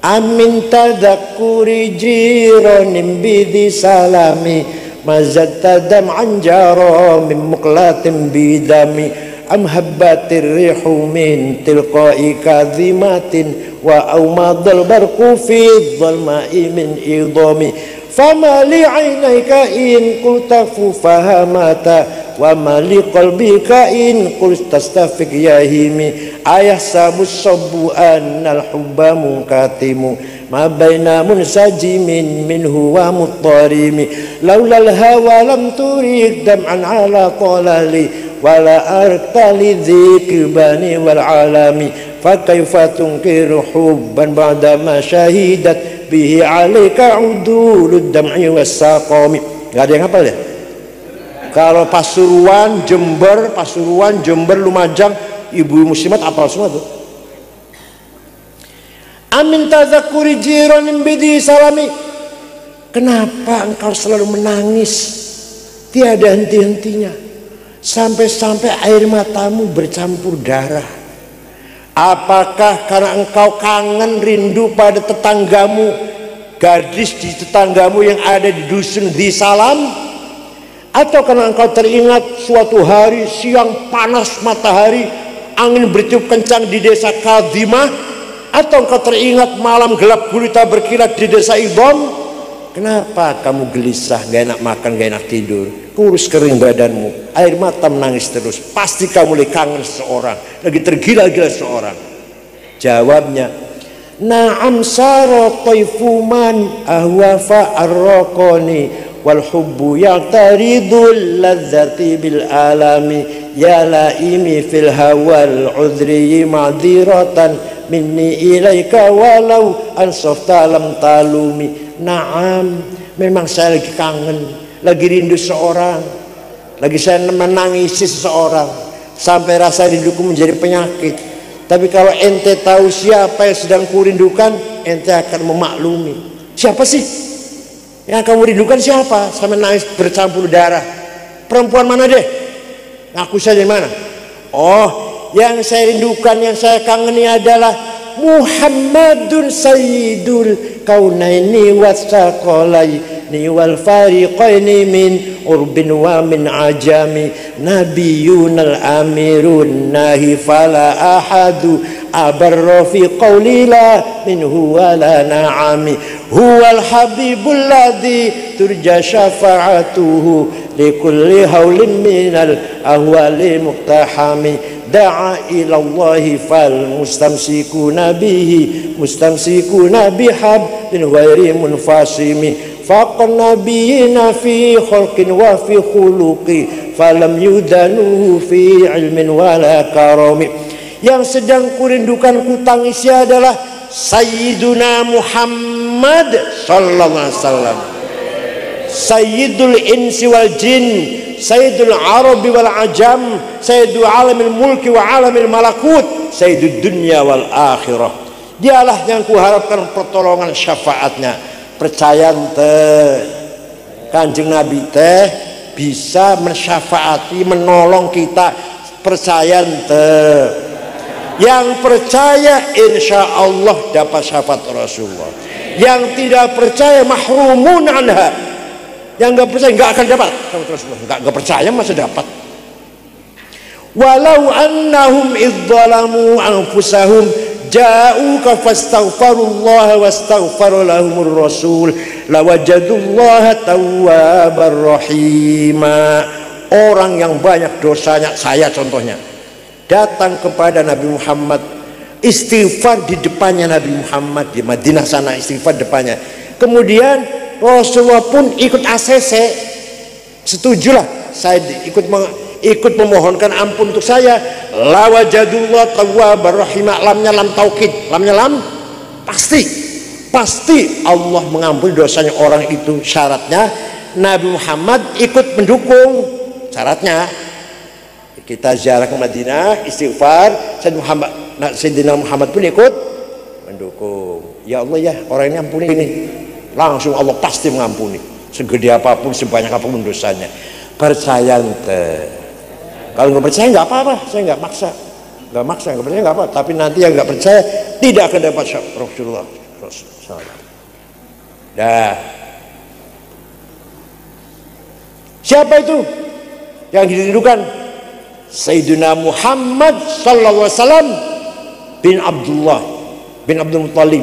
Amin tadakuri jiranim bidi salami mazatadam anjaro min muqlatin bidami am habbatir rihu min tilqai kadhimatin wa awmadal barqu fi dhalma'i min idami fama li aynayka in qultafu fahamata wa mali qalbika in qultastafiq yahimi ayah sabus sabu annal hubba munkatimu ma baina munsajimin minhu wa muttarimi laulal hawa lam turid dam'an ala talali wala artali dzikri bani wal alami fa kaifa tunkiru hubban ba'da ma syahidat bihi alayka udulud dam'i was saqami. Enggak ada yang hafal ya? Kalau Pasuruan, Jember, Lumajang, ibu muslimat apal semua tuh. Amin tadzakuri jiranin bidi salami. Kenapa engkau selalu menangis tiada henti-hentinya, sampai-sampai air matamu bercampur darah? Apakah karena engkau kangen rindu pada tetanggamu, gadis di tetanggamu yang ada di dusun di Salam? Atau karena engkau teringat suatu hari siang panas matahari, angin bertiup kencang di desa Kadimah? Atau engkau teringat malam gelap gulita berkilat di desa Idom? Kenapa kamu gelisah, gak enak makan, gak enak tidur, kurus kering badanmu, air mata menangis terus? Pasti kamu lagi kangen seseorang, lagi tergila-gila seseorang. Jawabnya, na'am sara taifuman ahwafa arraqani wal hubbu ya'taridul ladzati bil alami ya laimi fil hawal udri ma'diratan minni ilaika walau ansafta lam talumi. Naam, memang saya lagi kangen, lagi rindu seorang, lagi saya menangisi seseorang sampai rasa rinduku menjadi penyakit. Tapi kalau ente tahu siapa yang sedang kurindukan, ente akan memaklumi. Siapa sih yang kamu rindukan? Siapa? Sampai nangis bercampur darah. Perempuan mana deh? Ngaku saja di mana? Oh, yang saya rindukan, yang saya kangeni adalah Muhammadun Sayyidul Kaunaini Wasaqalaini wal fariqaini min urbin wa min ajami nabiyunal amirun nahi fala ahadu abarra fi qawli la minhu wala na'ami huwal habibul ladhi turja syafa'atuhu likulli hawlin minal ahwali muqtahami da'a ilallahi fal mustamsikuna bihi mustamsikuna bihablin ghairi munfasimi faqan nabiyina fi khulqin wa fi khuluqi falam yudanuhu fi ilmin wala karami. Yang sedang kurindukan kutangisi adalah Sayyiduna Muhammad sallallahu alaihi wasallam, Sayyidul insi wal jin, Sayyidul Arabi wal Ajam, Sayyidul alamil mulki wa alamil malakut, Sayyidul dunya wal akhirah. Dialah yang kuharapkan pertolongan syafaatnya. Percaya Kanjeng Nabi teh bisa mensyafaati, menolong kita. Percaya yang percaya insya Allah dapat syafaat Rasulullah. Yang tidak percaya mahrumun anha. Yang nggak percaya nggak akan dapat syafaat Rasulullah. Nggak percaya masa dapat. Walau annahum idzalamu anfusahum ja'uka fastaghfirullaha wastaghfara lahumur rasul lawajadullaha tawwabar rahima. Orang yang banyak dosanya, saya contohnya, datang kepada Nabi Muhammad, istighfar di depannya Nabi Muhammad di Madinah sana, istighfar depannya. Kemudian Rasulullah pun ikut ACC, setujulah saya ikut memohonkan ampun untuk saya. Lawajadullah tawwabar rahimah, lamnya lam taukid, lamnya lam pasti Allah mengampuni dosanya orang itu. Syaratnya Nabi Muhammad ikut mendukung. Syaratnya kita ziarah ke Madinah, istighfar, Sayyidina Muhammad pun ikut mendukung. Ya Allah ya, orang ini ampuni ini, langsung Allah pasti mengampuni, segede apapun, sebanyak apapun dosanya. Percaya ente. Kalau nggak percaya nggak apa-apa, saya nggak maksa, nggak percaya nggak apa. Tapi nanti yang nggak percaya tidak akan dapat Rasulullah. Dah. Siapa itu yang dirindukan? Sayyidina Muhammad sallallahu alaihi wasallam bin Abdullah bin Abdul Muttalib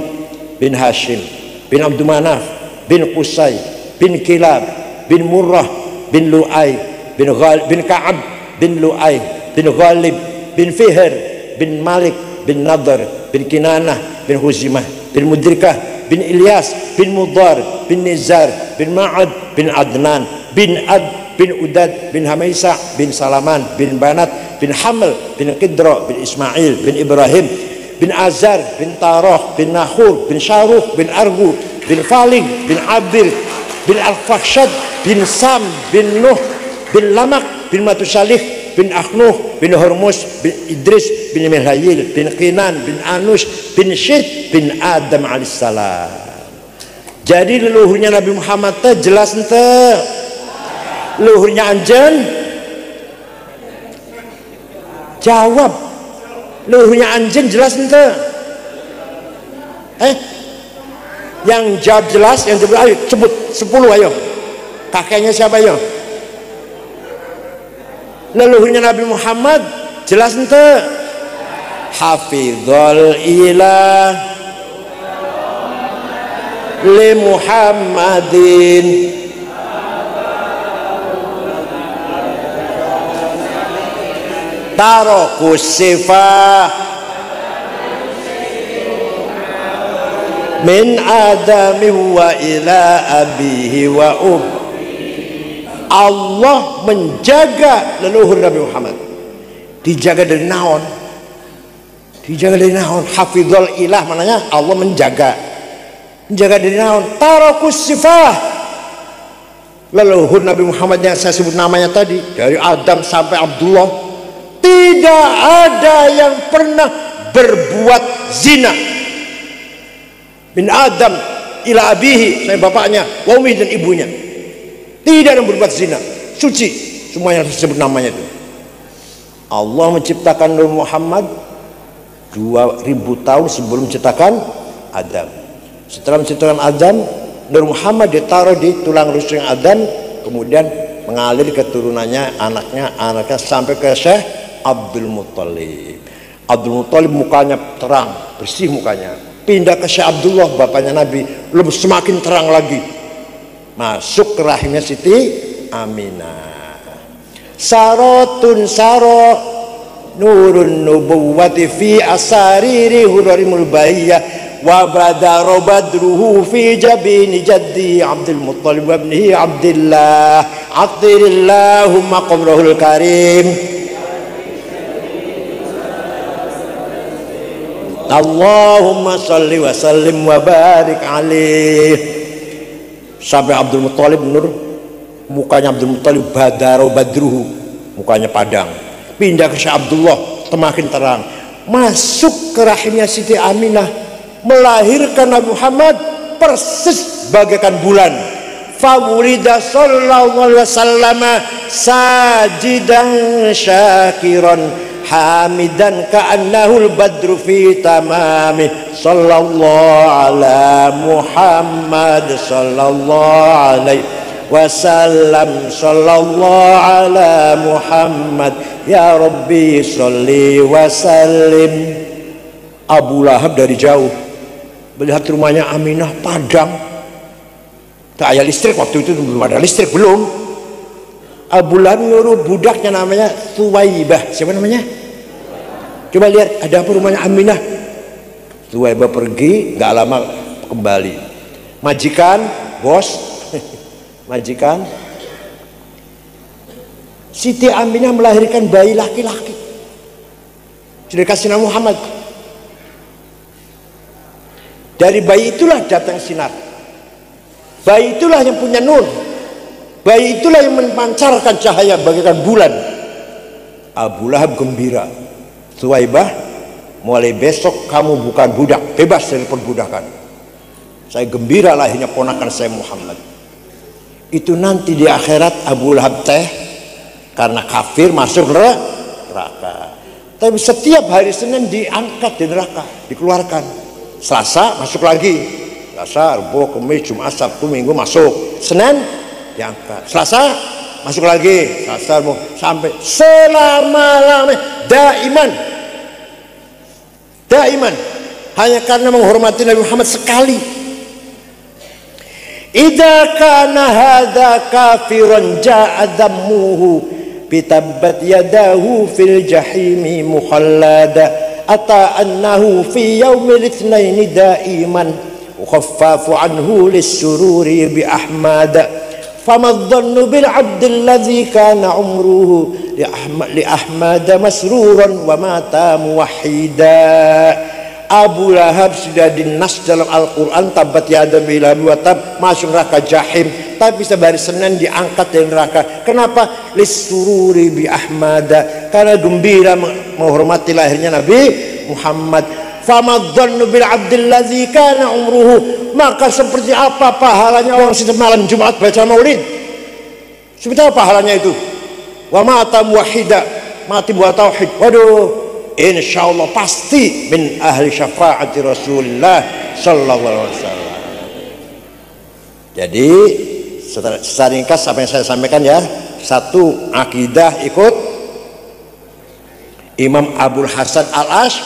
bin Hashim bin Abdul Manaf bin Qusay bin Kilab bin Murrah bin Lu'ay bin Ka'ab bin Lu'ay bin Ghalib bin Fihr bin Malik bin Nadar bin Kinanah bin Huzimah bin Mudrikah bin Ilyas bin Mudar bin Nizar bin Ma'ad bin Adnan bin Ad bin Udad bin Hamaisa bin Salaman bin Banat bin Haml bin Qidra bin Ismail bin Ibrahim bin Azar bin Tarah bin Nahur bin Syaruh bin Argu bin Falig bin Abdil bin Al-Fakhshad bin Sam bin Nuh bin Lamak bin Matusalih bin Akhnuh bin Hormus bin Idris bin Milhayil bin Qinan bin Anush bin Syed bin Adam alaihissalam. Jadi leluhurnya Nabi Muhammad jelas ente. Luhurnya anjen jawab, luhurnya anjen jelas ente. Yang jawab jelas, yang jawab ayo sebut 10 ayo. Kakeknya siapa ayo? leluhurnya Nabi Muhammad jelas ente. Hafizul ilah li Muhammadin tarokus sifah min adami wa ila abihi wa Allah menjaga leluhur Nabi Muhammad. Dijaga dari naon? Dijaga dari naon? Hafizul ilah mananya Allah menjaga. Menjaga dari naon? Tarokus sifah. Leluhur Nabi Muhammad yang saya sebut namanya tadi, dari Adam sampai Abdullah, tidak ada yang pernah berbuat zina. Min Adam ila abihi, saya bapaknya, wa ummi dan ibunya. Tidak ada yang berbuat zina, suci semuanya disebut namanya itu. Allah menciptakan Nabi Muhammad 2000 tahun sebelum menciptakan Adam. Setelah menciptakan Adam, Nabi Muhammad ditaruh di tulang rusuk Adam, kemudian mengalir keturunannya, anaknya sampai ke Syekh Abdul Muttalib. Abdul Muttalib mukanya terang, bersih mukanya. Pindah ke Syekh Abdullah, bapaknya Nabi, lebih semakin terang lagi. Masuk ke rahimnya Siti Aminah. Sarotun saro nurun nubuwati fi asariri hudarimul bahiyah wa badaro badruhu fi jabini jaddi Abdul Muttalib wa ibnihi Abdillah atirillahumma qabrahul karim. Allahumma salli wa sallim wa barik alaih. Sampai Abdul Muttalib nur, mukanya Abdul Muttalib badaro badruhu, mukanya padang. Pindah ke Syekh Abdullah, semakin terang. Masuk ke rahimnya Siti Aminah, melahirkan Nabi Muhammad persis bagaikan bulan. Fawulida sallallahu alaihi wasallam sajidan syakiran hamidan ka'annahul badru fi tamami sallallahu ala Muhammad sallallahu alaihi wasallam sallallahu ala Muhammad ya Rabbi salli wa sallim. Abu Lahab dari jauh melihat rumahnya Aminah padang, tak ada listrik waktu itu, belum ada listrik, belum. Abu Lahab nyuruh budaknya namanya Thuwaibah. Siapa namanya? Coba lihat, ada apa rumahnya Aminah? Thuwaibah pergi, nggak lama kembali. Majikan, bos, majikan. Siti Aminah melahirkan bayi laki-laki. Sudah kasih nama Muhammad. Dari bayi itulah datang sinar. Bayi itulah yang punya nur. Bayi itulah yang memancarkan cahaya bagaikan bulan. Abu Lahab gembira. Thuwaibah, mulai besok kamu bukan budak, bebas dari perbudakan. Saya gembira lahirnya ponakan saya Muhammad. Itu nanti di akhirat Abu Lahab teh karena kafir masuk neraka. Tapi setiap hari Senin diangkat di neraka, dikeluarkan. Selasa masuk lagi. Selasa, Rabu, Kamis, Jumat, Sabtu, Minggu masuk. Senin diangkat. Selasa masuk lagi. Selasa, Rabu, sampai selama-lamanya daiman hanya karena menghormati Nabi Muhammad sekali. Idza kana hadza kafiran ja'a dammuhu bitabbat yadahu fil jahimi mukhallada ata annahu fi yaumil itsnaini daiman ukhaffafu anhu lis-sururi bi ahmada fama dhannu bil 'abdi alladhi kana umruhu li ahmada masruran wa mata muwahhida. Abu Lahab sudah dinas dalam Al-Quran, tabat yada bila tab, masuk neraka jahim, tapi setiap hari Senin diangkat dari neraka. Kenapa? Lisururi bi ahmada, karena gembira menghormati lahirnya Nabi Muhammad. Famadzannu bil abdil ladzi kana umruhu, maka seperti apa pahalanya orang setiap malam Jumat baca maulid? Seperti apa pahalanya itu? Wa mata muwahhida, mati buat tauhid. Waduh, insyaallah pasti min ahli syafaati Rasulullah sallallahu alaihi wasallam. Jadi secara ringkas apa yang saya sampaikan ya, satu, akidah ikut Imam Abul Hasan Al-Ash,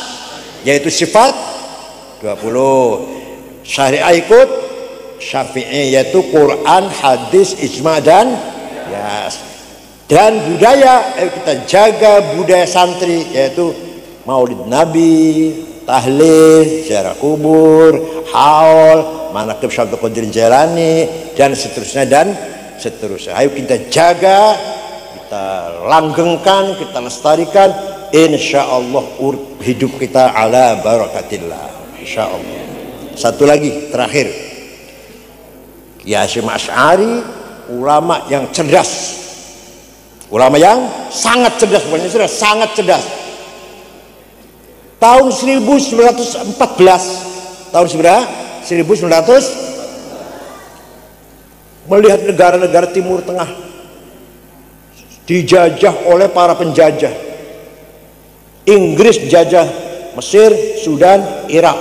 yaitu sifat 20. Syariah ikut Syafi'i, yaitu Quran, hadis, ijma dan qiyas. Dan budaya, kita jaga budaya santri, yaitu maulid Nabi, tahlil, ziarah kubur, haul, manaqib Syaikhul Qadir Jailani, dan seterusnya dan seterusnya. Ayo kita jaga, kita langgengkan, kita lestarikan, insyaallah hidup kita ala barakatillah, insyaallah. Satu lagi terakhir, Kiai Hasyim Asy'ari, ulama yang cerdas, ulama yang sangat cerdas, bukan cerdas, sangat cerdas. Tahun 1914, tahun seberapa? 1900, melihat negara-negara Timur Tengah dijajah oleh para penjajah. Inggris jajah Mesir, Sudan, Irak.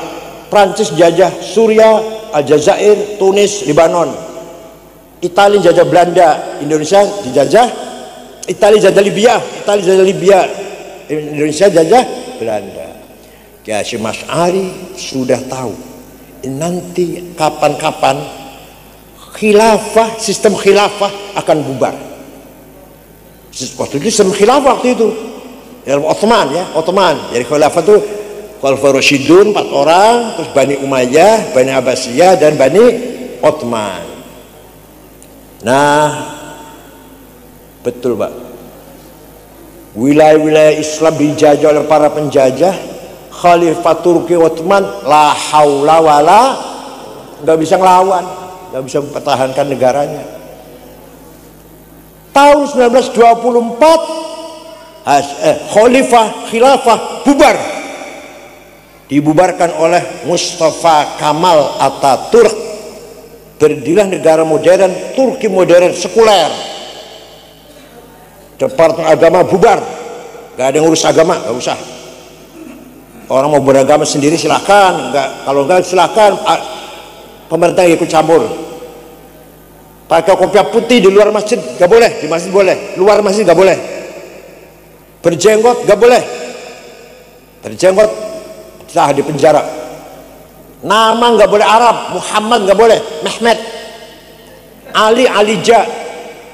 Prancis jajah Suriah, Aljazair, Tunis, Lebanon. Italia jajah Belanda, Indonesia dijajah. Italia jajah Libya, Indonesia jajah Belanda. Kiai Hasyim Asy'ari sudah tahu nanti kapan-kapan khilafah, sistem khilafah akan bubar. Waktu itu sistem khilafah waktu itu Ottoman, ya, Ottoman. Jadi khilafah itu Khulafaur Rasyidun 4 orang, terus Bani Umayyah, Bani Abbasiyah, dan Bani Ottoman. Nah, betul Pak, wilayah-wilayah Islam dijajah oleh para penjajah. Khalifah Turki Ottoman la haula wala, nggak bisa ngelawan, nggak bisa mempertahankan negaranya. Tahun 1924 khilafah bubar, dibubarkan oleh Mustafa Kamal Ataturk. Berdirilah negara modern, Turki modern sekuler. Departemen agama bubar, nggak ada yang ngurus agama, nggak usah. Orang mau beragama sendiri silakan, kalau enggak silakan, pemerintah ikut campur. Pakai kopiah putih di luar masjid nggak boleh, di masjid boleh, luar masjid nggak boleh. Berjenggot nggak boleh, berjenggot sah di penjara. Nama nggak boleh Arab, Muhammad nggak boleh, Mehmet, Ali, Alija,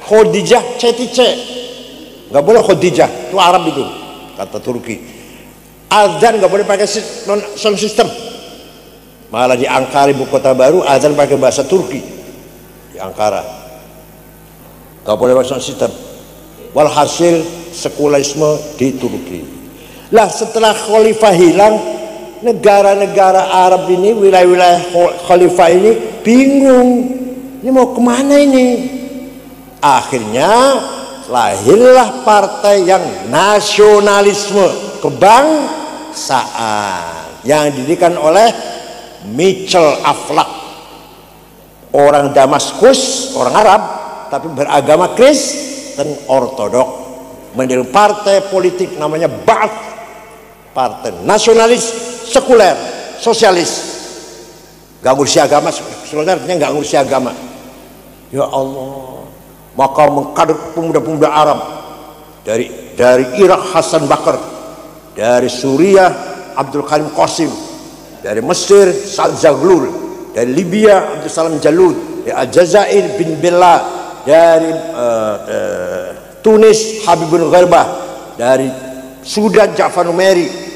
Khadijah, Cetice, nggak boleh Khadijah, itu Arab itu kata Turki. Azan nggak boleh pakai sound system, malah di Ankara ibu kota baru azan pakai bahasa Turki di Ankara, nggak boleh pakai sound system. Walhasil sekulerisme di Turki. Lah setelah khalifah hilang, negara-negara Arab ini, wilayah-wilayah khalifah ini bingung, ini mau kemana ini? Akhirnya lahirlah partai yang nasionalisme kebangsaan yang didirikan oleh Michel Aflaq, orang Damaskus, orang Arab tapi beragama Kristen Ortodok, mendirikan partai politik namanya Ba'ath, partai nasionalis sekuler sosialis, gak ngurusi agama. Sebenarnya gak ngurusi agama. Ya Allah, maka mengkader pemuda-pemuda Arab dari Irak Hasan Bakar, dari Suriah Abdul Karim Qasim, dari Mesir Sa'ad Zaglul, dari Libya Abdul Salam Jalud, dari Aljazair bin Bella, dari Tunis Habibun Gharbah, dari Sudan Ja'far Numeri,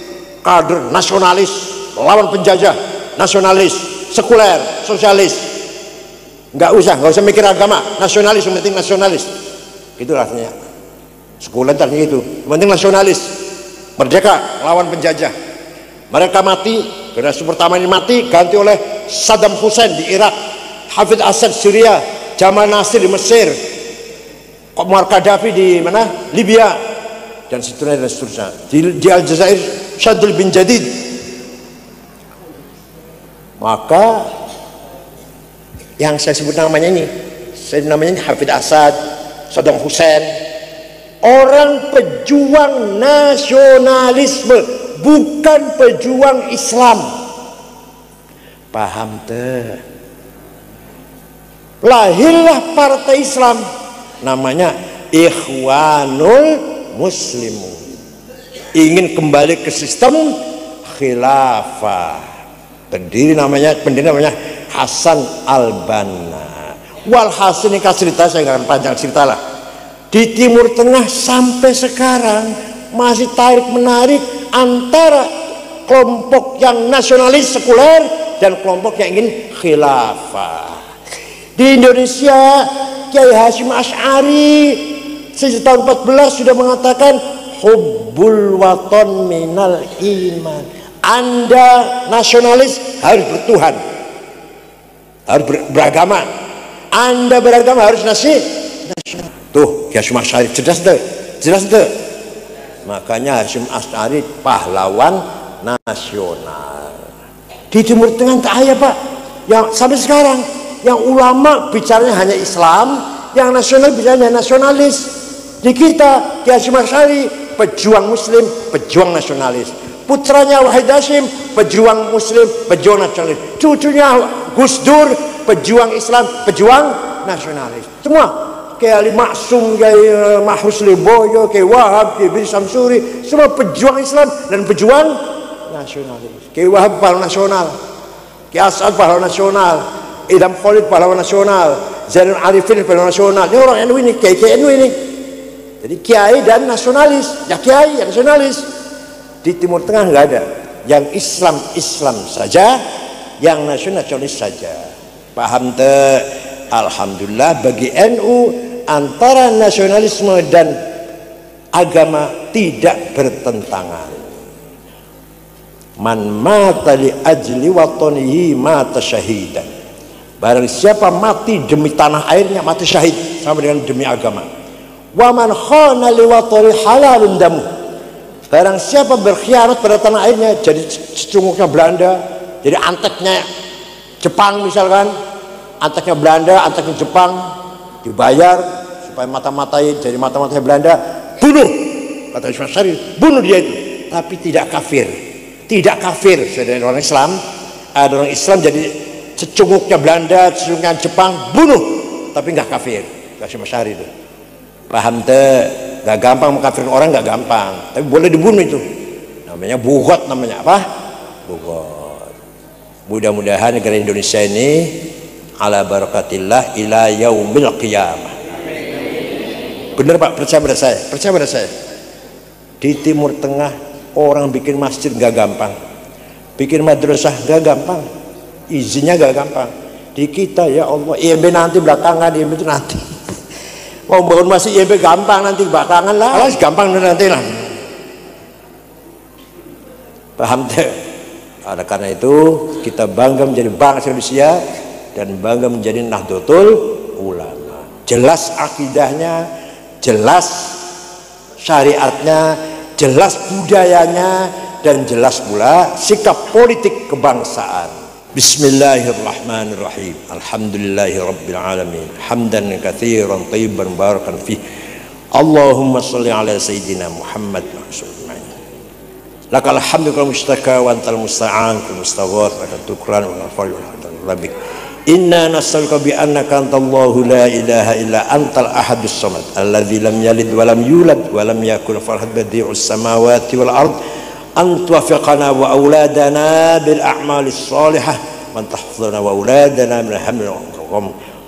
kader nasionalis, lawan penjajah, nasionalis, sekuler, sosialis. Nggak usah mikir agama, nasionalis, yang penting nasionalis. Itu artinya. Sekuler artinya itu, yang penting nasionalis, merdeka, lawan penjajah. Mereka mati, generasi pertama ini mati, ganti oleh Saddam Hussein di Irak, Hafid Assad Syria, Jamal Nasir di Mesir, Muammar Gaddafi di mana? Libya, dan seterusnya. Di Aljazair Syadul bin Jadid. Maka yang saya sebut namanya ini Hafid Assad, Saddam Hussein, orang pejuang nasionalisme, bukan pejuang Islam. Paham tuh? Lahirlah partai Islam namanya Ikhwanul Muslimun. ingin kembali ke sistem khilafah. Pendiri namanya Hasan al-Banna. Walhasil ini cerita, saya nggak akan panjang cerita lah. Di Timur Tengah sampai sekarang masih tarik menarik antara kelompok yang nasionalis sekuler dan kelompok yang ingin khilafah. Di Indonesia Kiai Hasyim Asy'ari sejak tahun 14 sudah mengatakan hubbul waton minal iman. Anda nasionalis harus bertuhan, harus beragama. Anda beragama harus nasional. Tuh Kiai Hasyim Asy'ari jelas tuh. Makanya Hasyim Asy'ari pahlawan nasional. Di Timur Tengah tak ada Pak, yang sampai sekarang yang ulama bicaranya hanya Islam, yang nasional bicaranya nasionalis. Di kita Kiai Hasyim Asy'ari pejuang muslim, pejuang nasionalis. Putranya Wahid Hasyim pejuang muslim, pejuang nasionalis. Cucunya Gus Dur pejuang Islam, pejuang nasionalis. Semua Kiai Ali Maksum, Kiai Mahrus Leboyo, Kiai Wahab, Kiai bin Samsuri, semua pejuang Islam dan pejuang nasionalis. Kiai Wahab pahlawan nasional, Kiai As'ad pahlawan nasional, Idham Khalid pahlawan nasional, Zainul Arifin pahlawan nasional. Ini orang NU ini, Kiai NU ini. Jadi kiai dan nasionalis, ya kiai yang nasionalis. Di Timur Tengah nggak ada. Yang Islam saja, yang nasionalis saja. Paham te? Alhamdulillah bagi NU antara nasionalisme dan agama tidak bertentangan. Man mata li ajli watanihi mata syahidan. Barang siapa mati demi tanah airnya mati syahid, sama dengan demi agama. Wa man khana li watani halalun damu. Barang siapa berkhianat pada tanah airnya, jadi secunguknya Belanda, jadi anteknya Jepang misalkan, anteknya Belanda, anteknya Jepang, dibayar supaya mata-matai jadi mata-matai Belanda, bunuh, kata Hasyim Asy'ari, bunuh dia itu, tapi tidak kafir. Tidak kafir, dari orang Islam. Ada orang Islam jadi secunguknya Belanda, secunguknya Jepang, bunuh, tapi nggak kafir. Hasyim Asy'ari itu. Paham te? Gak gampang mengkafirin orang, gak gampang, tapi boleh dibunuh itu. Namanya bugot, namanya apa? Bugot. Mudah-mudahan negara Indonesia ini ala barakatillah ila yaumil qiyamah. Bener Pak, percaya pada saya. Di Timur Tengah orang bikin masjid gak gampang, bikin madrasah gak gampang, izinnya gak gampang. Di kita ya Allah, IMB nanti belakangan, IMB itu nanti. Mau bangun masjid IMB gampang, nanti belakangan lah, gampang nanti lah. Paham deh? Ada karena itu kita bangga menjadi bangsa Indonesia dan bangga menjadi Nahdlatul Ulama. Jelas akidahnya, jelas syariatnya, jelas budayanya, dan jelas pula sikap politik kebangsaan. Bismillahirrahmanirrahim. Alhamdulillahi rabbil alamin. Hamdan katsiran thayyiban barakan fih. Allahumma shalli ala sayyidina Muhammad wa sallim. Lakal hamdu kal mustaka wa antal musta'an kal mustaghath wa tukran wa farj wa rabbik. Inna nas'aluka bi annaka antallahu la ilaha illa antal ahadus samad alladzi lam yalid wa lam yulad wa lam yakul farhad badi'us samawati wal ard an tuwaffiqana wa auladana bil a'malis salihah man tahfazana wa auladana min hamil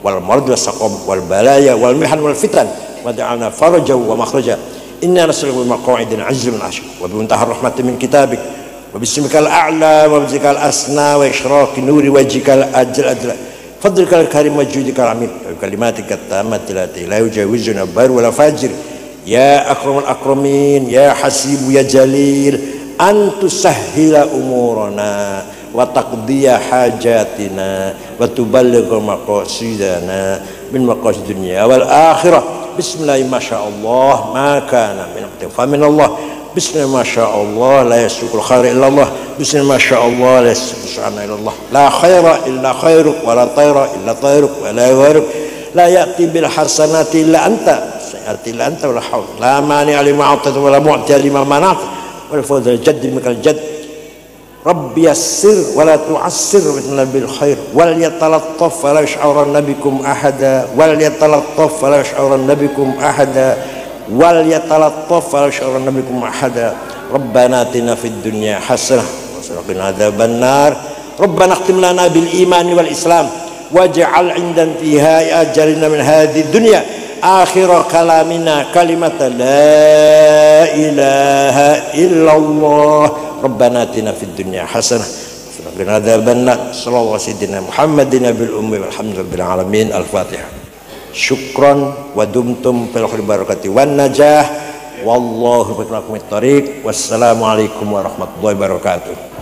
wal marad wa saqam wal balaya wal mihan wal fitan wa ja'alna faraja wa makhraja. Inna nas'aluka bi maq'idin 'azmin 'ashq wa bi muntahar rahmatin min kitabik wa bismikal a'la wa bizikal asna wa isyraqi nuri wajhikal ajla fadlikal karim wa judikal amin wa kalimatika tammati la yujawizuna bar wala fajir ya akramul akramin ya hasibu ya jalil antu sahhila umurana wa taqdiya hajatina wa tuballighul maqasidana min maqasid dunya wal akhirah. Bismillah masyaallah ma kana min fa min Allah. Bismillah masyaallah la yasukul khair illa Allah. Bismillah masyaallah la yasukul syana illa Allah. La khaira illa khairuk wa la tayra illa tayruk wa la ghairuk la ya'ti bil hasanati illa anta sayati illa anta wa la hawl la mani lima a'tata wa la mu'ti lima mana'ta والفوز الجد منك الجد رب يسر ولا تعسر بالخير وليتلطف ولا يشعرن بكم أحدا وليتلطف ولا يشعرن بكم أحدا وليتلطف ولا يشعرن بكم أحدا Rabbana atina fid dunya hasanah wa qina adzabannar. Rabbana akhtim lana bil iman wal islam waj'al 'inda intihai ajalina min hadhihi dunya akhir kalamina kalimat la ilaha illallah. Rabbana atina fid dunya hasanah wa qina adzabannar. Sallallahu sayyidina Muhammadin bil ummi walhamdulillahi alamin. Al-Fatihah. Syukran wa dumtum fil khairi barakati wan najah wallahu bi'tariq. Wassalamu alaikum warahmatullahi wabarakatuh.